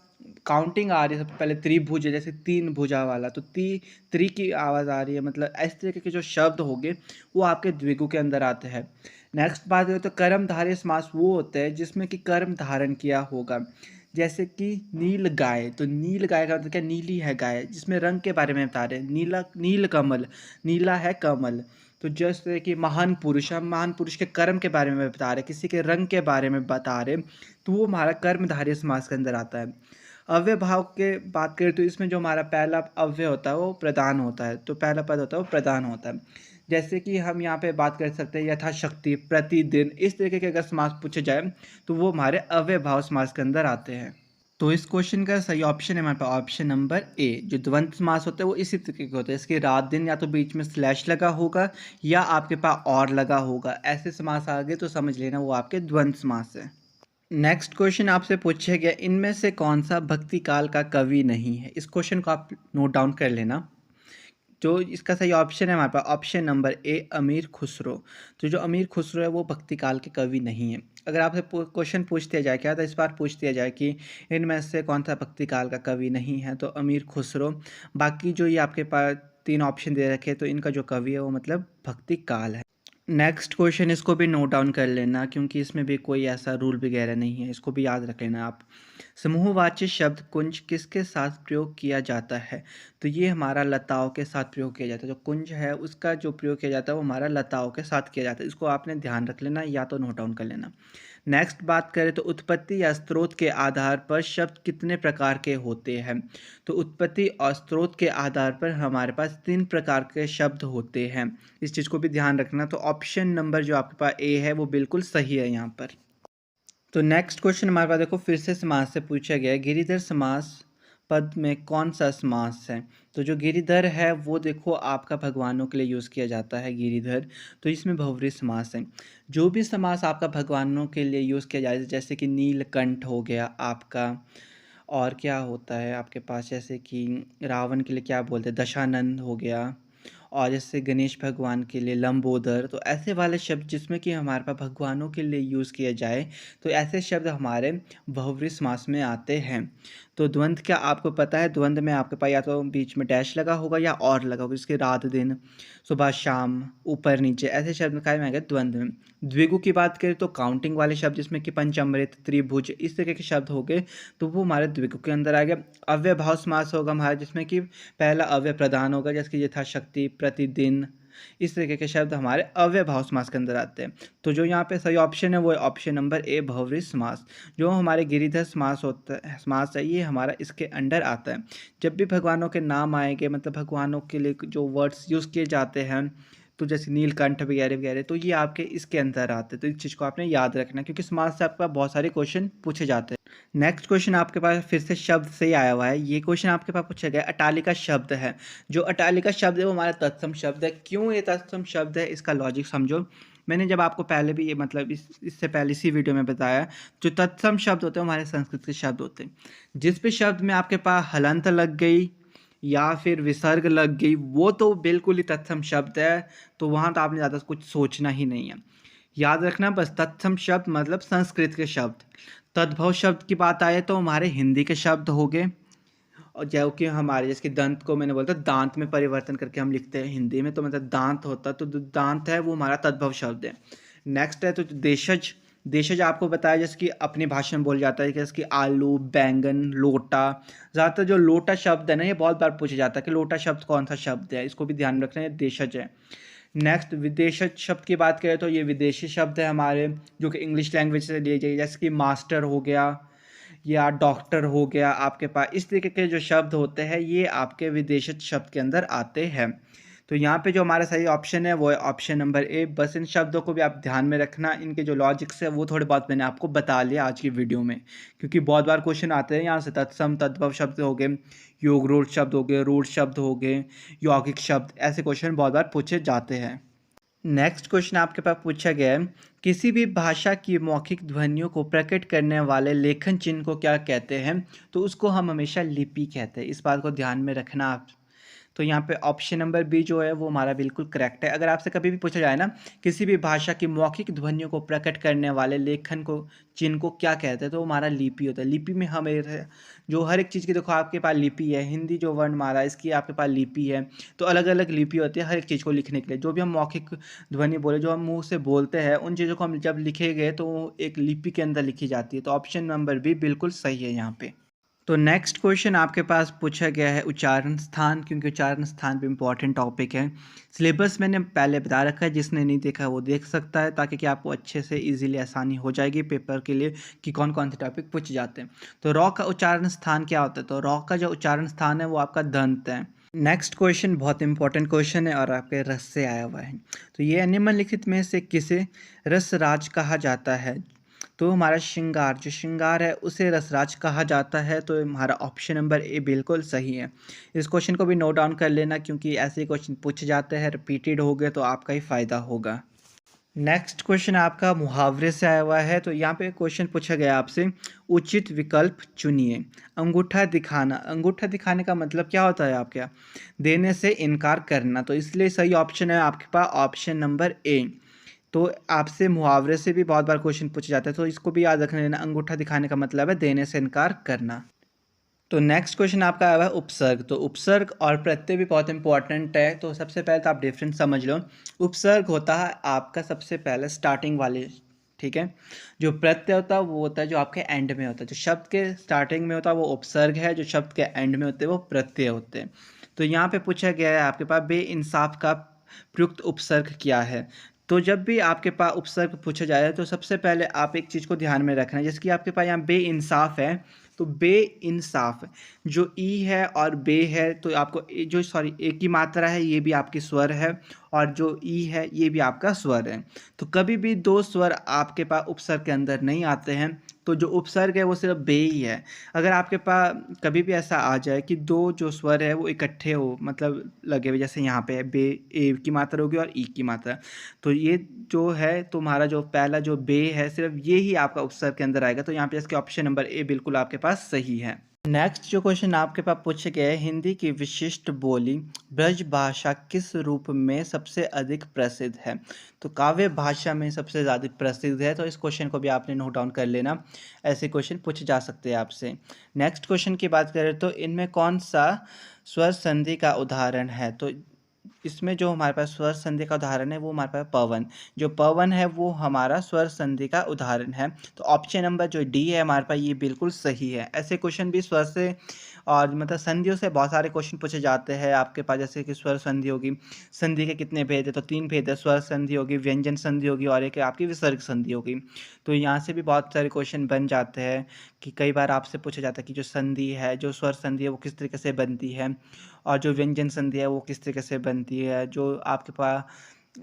काउंटिंग आ रही है सबसे पहले त्रिभुज है, जैसे 3 भुजा वाला, तो त्री की आवाज़ आ रही है, मतलब इस तरीके के जो शब्द होंगे वो आपके द्विगु के अंदर आते हैं। नेक्स्ट बात करें तो कर्मधारय समास वो होते हैं जिसमें कि कर्म धारण किया होगा। जैसे कि नील गाय, तो नील गाय का मतलब क्या, नीली है गाय, जिसमें रंग के बारे में बता रहे हैं। नीला, नील कमल, नीला है कमल। तो जैसे कि महान पुरुष, हम महान पुरुष के कर्म के बारे में बता रहे, किसी के रंग के बारे में बता रहे, तो वो हमारा कर्मधारय समास के अंदर आता है। अव्यय भाव के बात करें तो इसमें जो हमारा पहला अव्यय होता है वो प्रधान होता है, तो पहला पद होता है वो प्रधान होता है। जैसे कि हम यहाँ पे बात कर सकते हैं यथाशक्ति, प्रतिदिन, इस तरीके के अगर समास पूछे जाए तो वो हमारे अव्यय भाव समास के अंदर आते हैं। तो इस क्वेश्चन का सही ऑप्शन है हमारे पास ऑप्शन नंबर ए। जो द्वंद्व समास होता है वो इसी तरीके के होते हैं। इसके रात दिन या तो बीच में स्लैश लगा होगा या आपके पास और लगा होगा, ऐसे समास आ गए तो समझ लेना वो आपके द्वंद्व समास है। नेक्स्ट क्वेश्चन आपसे पूछा गया इनमें से कौन सा भक्ति काल का कवि नहीं है। इस क्वेश्चन को आप नोट डाउन कर लेना। जो इसका सही ऑप्शन है हमारे पास ऑप्शन नंबर ए अमीर खुसरो। तो जो अमीर खुसरो है वो भक्ति काल के कवि नहीं है। अगर आपसे क्वेश्चन पूछ दिया जाए, क्या था इस बार पूछ दिया जाए कि इनमें से कौन सा भक्ति काल का कवि नहीं है, तो अमीर खुसरो। बाकी जो ये आपके पास 3 ऑप्शन दे रखे तो इनका जो कवि है वो मतलब भक्ति काल है। नेक्स्ट क्वेश्चन, इसको भी नोट डाउन कर लेना क्योंकि इसमें भी कोई ऐसा रूल वगैरह नहीं है, इसको भी याद रख लेना आप। समूहवाची शब्द कुंज किसके साथ प्रयोग किया जाता है। तो ये हमारा लताओं के साथ प्रयोग किया जाता है। जो कुंज है उसका जो प्रयोग किया जाता है वो हमारा लताओं के साथ किया जाता है। इसको आपने ध्यान रख लेना या तो नोट डाउन कर लेना। नेक्स्ट बात करें तो उत्पत्ति या स्रोत के आधार पर शब्द कितने प्रकार के होते हैं। तो उत्पत्ति और स्रोत के आधार पर हमारे पास 3 प्रकार के शब्द होते हैं। इस चीज़ को भी ध्यान रखना। तो ऑप्शन नंबर जो आपके पास ए है वो बिल्कुल सही है यहाँ पर। तो नेक्स्ट क्वेश्चन हमारे पास देखो फिर से समास से पूछा गया है। गिरिधर समास पद में कौन सा समास है। तो जो गिरिधर है वो देखो आपका भगवानों के लिए यूज़ किया जाता है गिरिधर, तो इसमें बहुव्रीहि समास है। जो भी समास आपका भगवानों के लिए यूज़ किया जाए जैसे कि नीलकंठ हो गया आपका, और क्या होता है आपके पास जैसे कि रावण के लिए क्या बोलते हैं दशानंद हो गया, और जैसे गणेश भगवान के लिए लंबोदर, तो ऐसे वाले शब्द जिसमें कि हमारे पास भगवानों के लिए यूज़ किया जाए तो ऐसे शब्द हमारे बहुव्रीहि समास में आते हैं। तो द्वंद्व क्या आपको पता है, द्वंद्व में आपके पास या तो बीच में डैश लगा होगा या और लगा होगा, जिसके रात दिन, सुबह शाम, ऊपर नीचे, ऐसे शब्द काय में आएगा द्वंद्व में। द्विगु की बात करें तो काउंटिंग वाले शब्द जिसमें कि पंचामृत, त्रिभुज, इस तरह के शब्द हो गए तो वो हमारे द्विगु के अंदर आ गया। अव्यय भाव समास होगा हमारा जिसमें कि पहला अव्यय प्रधान होगा, जैसे कि यथाशक्ति, प्रतिदिन, इस तरीके के शब्द हमारे अव्यय भाव समास के अंदर आते हैं। तो जो यहाँ पे सही ऑप्शन है वो है ऑप्शन नंबर ए बहुव्रीहि समास। जो हमारे गिरिधर समास होता है, समास है, ये हमारा इसके अंडर आता है। जब भी भगवानों के नाम आएंगे, मतलब भगवानों के लिए जो वर्ड्स यूज़ किए जाते हैं, तो जैसे नीलकंठ वगैरह वगैरह, तो ये आपके इसके अंदर आते हैं। तो इस चीज़ को आपने याद रखना क्योंकि समास से आपका बहुत सारे क्वेश्चन पूछे जाते हैं। नेक्स्ट क्वेश्चन आपके पास फिर से शब्द से ही आया हुआ है। ये क्वेश्चन आपके पास पूछा गया अटालिका शब्द है। जो अटालिका शब्द है वो हमारा तत्सम शब्द है। क्यों ये तत्सम शब्द है इसका लॉजिक समझो। मैंने जब आपको पहले भी ये मतलब इससे पहले इसी वीडियो में बताया, जो तत्सम शब्द होते हैं हमारे संस्कृत के शब्द होते हैं। जिस भी शब्द में आपके पास हलंत लग गई या फिर विसर्ग लग गई वो तो बिल्कुल ही तत्सम शब्द है। तो वहाँ तो आपने ज़्यादा कुछ सोचना ही नहीं है, याद रखना बस तत्सम शब्द मतलब संस्कृत के शब्द। तद्भव शब्द की बात आए तो हमारे हिंदी के शब्द हो गए, और जो कि हमारे जैसे कि दंत को मैंने बोलता दांत में परिवर्तन करके हम लिखते हैं हिंदी में, तो मतलब दांत होता तो दांत है वो हमारा तद्भव शब्द है। नेक्स्ट है तो देशज, देशज आपको बताया जैसे कि अपनी भाषा में बोल जाता है, जैसे कि आलू, बैंगन, लोटा। ज़्यादातर जो लोटा शब्द है ना, ये बहुत बार पूछा जाता है कि लोटा शब्द कौन सा शब्द है, इसको भी ध्यान रखना है, देशज है। नेक्स्ट विदेशज शब्द की बात करें तो ये विदेशी शब्द है हमारे, जो कि इंग्लिश लैंग्वेज से लिए जाइए, जैसे कि मास्टर हो गया या डॉक्टर हो गया आपके पास। इस तरीके के जो शब्द होते हैं ये आपके विदेशज शब्द के अंदर आते हैं। तो यहाँ पे जो हमारा सही ऑप्शन है वो है ऑप्शन नंबर ए। बस इन शब्दों को भी आप ध्यान में रखना, इनके जो लॉजिक्स है वो थोड़े बहुत मैंने आपको बता लिया आज की वीडियो में, क्योंकि बहुत बार क्वेश्चन आते हैं यहाँ से। तत्सम तद्भव शब्द हो गए, योग रूढ़ शब्द हो गए, रूढ़ शब्द हो गए, यौगिक शब्द, ऐसे क्वेश्चन बहुत बार पूछे जाते हैं। नेक्स्ट क्वेश्चन आपके पास पूछा गया है, किसी भी भाषा की मौखिक ध्वनियों को प्रकट करने वाले लेखन चिन्ह को क्या कहते हैं? तो उसको हम हमेशा लिपि कहते हैं, इस बात को ध्यान में रखना आप। तो यहाँ पे ऑप्शन नंबर बी जो है वो हमारा बिल्कुल करेक्ट है। अगर आपसे कभी भी पूछा जाए ना, किसी भी भाषा की मौखिक ध्वनियों को प्रकट करने वाले लेखन को चिन्ह को क्या कहते हैं, तो वो हमारा लिपि होता है। लिपि में हमें जो हर एक चीज़ की, देखो आपके पास लिपि है, हिंदी जो वर्णमाला है इसकी आपके पास लिपि है, तो अलग अलग लिपि होती है हर एक चीज़ को लिखने के लिए। जो भी हम मौखिक ध्वनि बोले, जो हम मुंह से बोलते हैं, उन चीज़ों को हम जब लिखेंगे तो वो एक लिपि के अंदर लिखी जाती है। तो ऑप्शन नंबर बी बिल्कुल सही है यहाँ पे। तो नेक्स्ट क्वेश्चन आपके पास पूछा गया है उच्चारण स्थान, क्योंकि उच्चारण स्थान भी इम्पॉर्टेंट टॉपिक है। सिलेबस मैंने पहले बता रखा है, जिसने नहीं देखा वो देख सकता है, ताकि कि आपको अच्छे से इजीली आसानी हो जाएगी पेपर के लिए कि कौन कौन से टॉपिक पूछे जाते हैं। तो रॉ का उच्चारण स्थान क्या होता है? तो रॉ का जो उच्चारण स्थान है वो आपका दंत है। नेक्स्ट क्वेश्चन बहुत इंपॉर्टेंट क्वेश्चन है और आपके रस से आया हुआ है। तो ये निम्नलिखित में से किसे रसराज कहा जाता है? तो हमारा श्रृंगार, जो श्रृंगार है उसे रसराज कहा जाता है। तो हमारा ऑप्शन नंबर ए बिल्कुल सही है। इस क्वेश्चन को भी नोट डाउन कर लेना, क्योंकि ऐसे क्वेश्चन पूछे जाते हैं, रिपीटेड हो गए तो आपका ही फायदा होगा। नेक्स्ट क्वेश्चन आपका मुहावरे से आया हुआ है। तो यहाँ पे क्वेश्चन पूछा गया आपसे, उचित विकल्प चुनिए। अंगूठा दिखाना, अंगूठा दिखाने का मतलब क्या होता है आपके यहाँ? देने से इनकार करना। तो इसलिए सही ऑप्शन है आपके पास ऑप्शन नंबर ए। तो आपसे मुहावरे से भी बहुत बार क्वेश्चन पूछे जाते हैं, तो इसको भी याद रखने लेना। अंगूठा दिखाने का मतलब है देने से इनकार करना। तो नेक्स्ट क्वेश्चन आपका आया है उपसर्ग। तो उपसर्ग और प्रत्यय भी बहुत इंपॉर्टेंट है। तो सबसे पहले तो आप डिफरेंस समझ लो। उपसर्ग होता है आपका सबसे पहले स्टार्टिंग वाले, ठीक है। जो प्रत्यय होता है वो होता है जो आपके एंड में होता है। जो शब्द के स्टार्टिंग में होता है वो उपसर्ग है, जो शब्द के एंड में होते हैं वो प्रत्यय होते हैं। तो यहाँ पे पूछा गया है आपके पास बेइंसाफ का प्रयुक्त उपसर्ग क्या है? तो जब भी आपके पास उपसर्ग पूछा जाए तो सबसे पहले आप एक चीज़ को ध्यान में रखना है, जैसे कि आपके पास यहाँ बेइंसाफ है। तो बेइंसाफ जो ई है और बे है, तो आपको जो एक की मात्रा है ये भी आपकी स्वर है, और जो ई है ये भी आपका स्वर है। तो कभी भी दो स्वर आपके पास उपसर्ग के अंदर नहीं आते हैं। तो जो उपसर्ग है वो सिर्फ बे ही है। अगर आपके पास कभी भी ऐसा आ जाए कि दो जो स्वर है वो इकट्ठे हो, मतलब लगे हुए, जैसे यहाँ पे बे, ए की मात्रा होगी और ई की मात्रा, तो ये जो है तुम्हारा जो पहला जो बे है सिर्फ ये ही आपका उपसर्ग के अंदर आएगा। तो यहाँ पे इसके ऑप्शन नंबर ए बिल्कुल आपके पास सही है। नेक्स्ट जो क्वेश्चन आपके पास पूछे गए हैं, हिंदी की विशिष्ट बोली ब्रज भाषा किस रूप में सबसे अधिक प्रसिद्ध है? तो काव्य भाषा में सबसे ज़्यादा प्रसिद्ध है। तो इस क्वेश्चन को भी आपने नोट डाउन कर लेना, ऐसे क्वेश्चन पूछे जा सकते हैं आपसे। नेक्स्ट क्वेश्चन की बात करें तो इनमें कौन सा स्वर संधि का उदाहरण है? तो इसमें जो हमारे पास स्वर संधि का उदाहरण है वो हमारे पास पवन, जो पवन है वो हमारा स्वर संधि का उदाहरण है। तो ऑप्शन नंबर जो डी है हमारे पास ये बिल्कुल सही है। ऐसे क्वेश्चन भी स्वर से और मतलब संधियों से बहुत सारे क्वेश्चन पूछे जाते हैं आपके पास, जैसे कि स्वर संधि होगी, संधि के कितने भेद है? तो 3 भेद है। स्वर संधि होगी, व्यंजन संधि होगी और एक आपकी विसर्ग संधि होगी। तो यहाँ से भी बहुत सारे क्वेश्चन बन जाते हैं कि कई बार आपसे पूछा जाता है कि जो संधि है, जो स्वर संधि है वो किस तरीके से बनती है, और जो व्यंजन संधि है वो किस तरीके से बनती है, जो आपके पास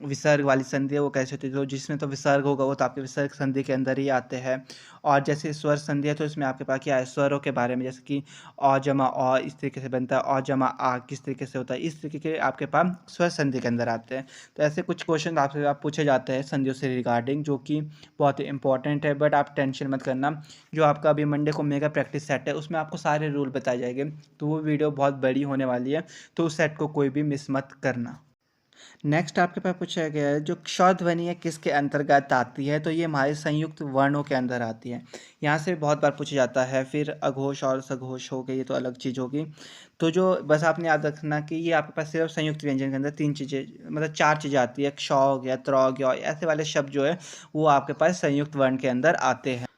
विसर्ग वाली संधि है वो कैसे होती है। तो जिसमें तो विसर्ग होगा वो तो आपके विसर्ग संधि के अंदर ही आते हैं। और जैसे स्वर संधि है तो इसमें आपके पास क्या है, स्वरों के बारे में, जैसे कि अ जमा अ इस तरीके से बनता है, अ जमा आ किस तरीके से होता है, इस तरीके के आपके पास स्वर संधि के अंदर आते हैं। तो ऐसे कुछ क्वेश्चन आपसे आप पूछे जाते हैं संधियों से रिगार्डिंग, जो कि बहुत ही इंपॉर्टेंट है। बट आप टेंशन मत करना, जो आपका अभी मंडे को मेगा प्रैक्टिस सेट है उसमें आपको सारे रूल बताए जाएंगे। तो वो वीडियो बहुत बड़ी होने वाली है, तो उस सेट को कोई भी मिस मत करना। नेक्स्ट आपके पास पूछा गया है जो क्ष ध्वनि है किसके अंतर्गत आती है, तो ये हमारे संयुक्त वर्णों के अंदर आती है। यहाँ से बहुत बार पूछा जाता है। फिर अघोष और सघोष हो गए, ये तो अलग चीज़ होगी। तो जो बस आपने याद रखना कि ये आपके पास सिर्फ संयुक्त व्यंजन के अंदर 3 चीज़ें, मतलब 4 चीज़ें आती है। क्ष हो गया, त्र हो गया, ऐसे वाले शब्द जो है वो आपके पास संयुक्त वर्ण के अंदर आते हैं।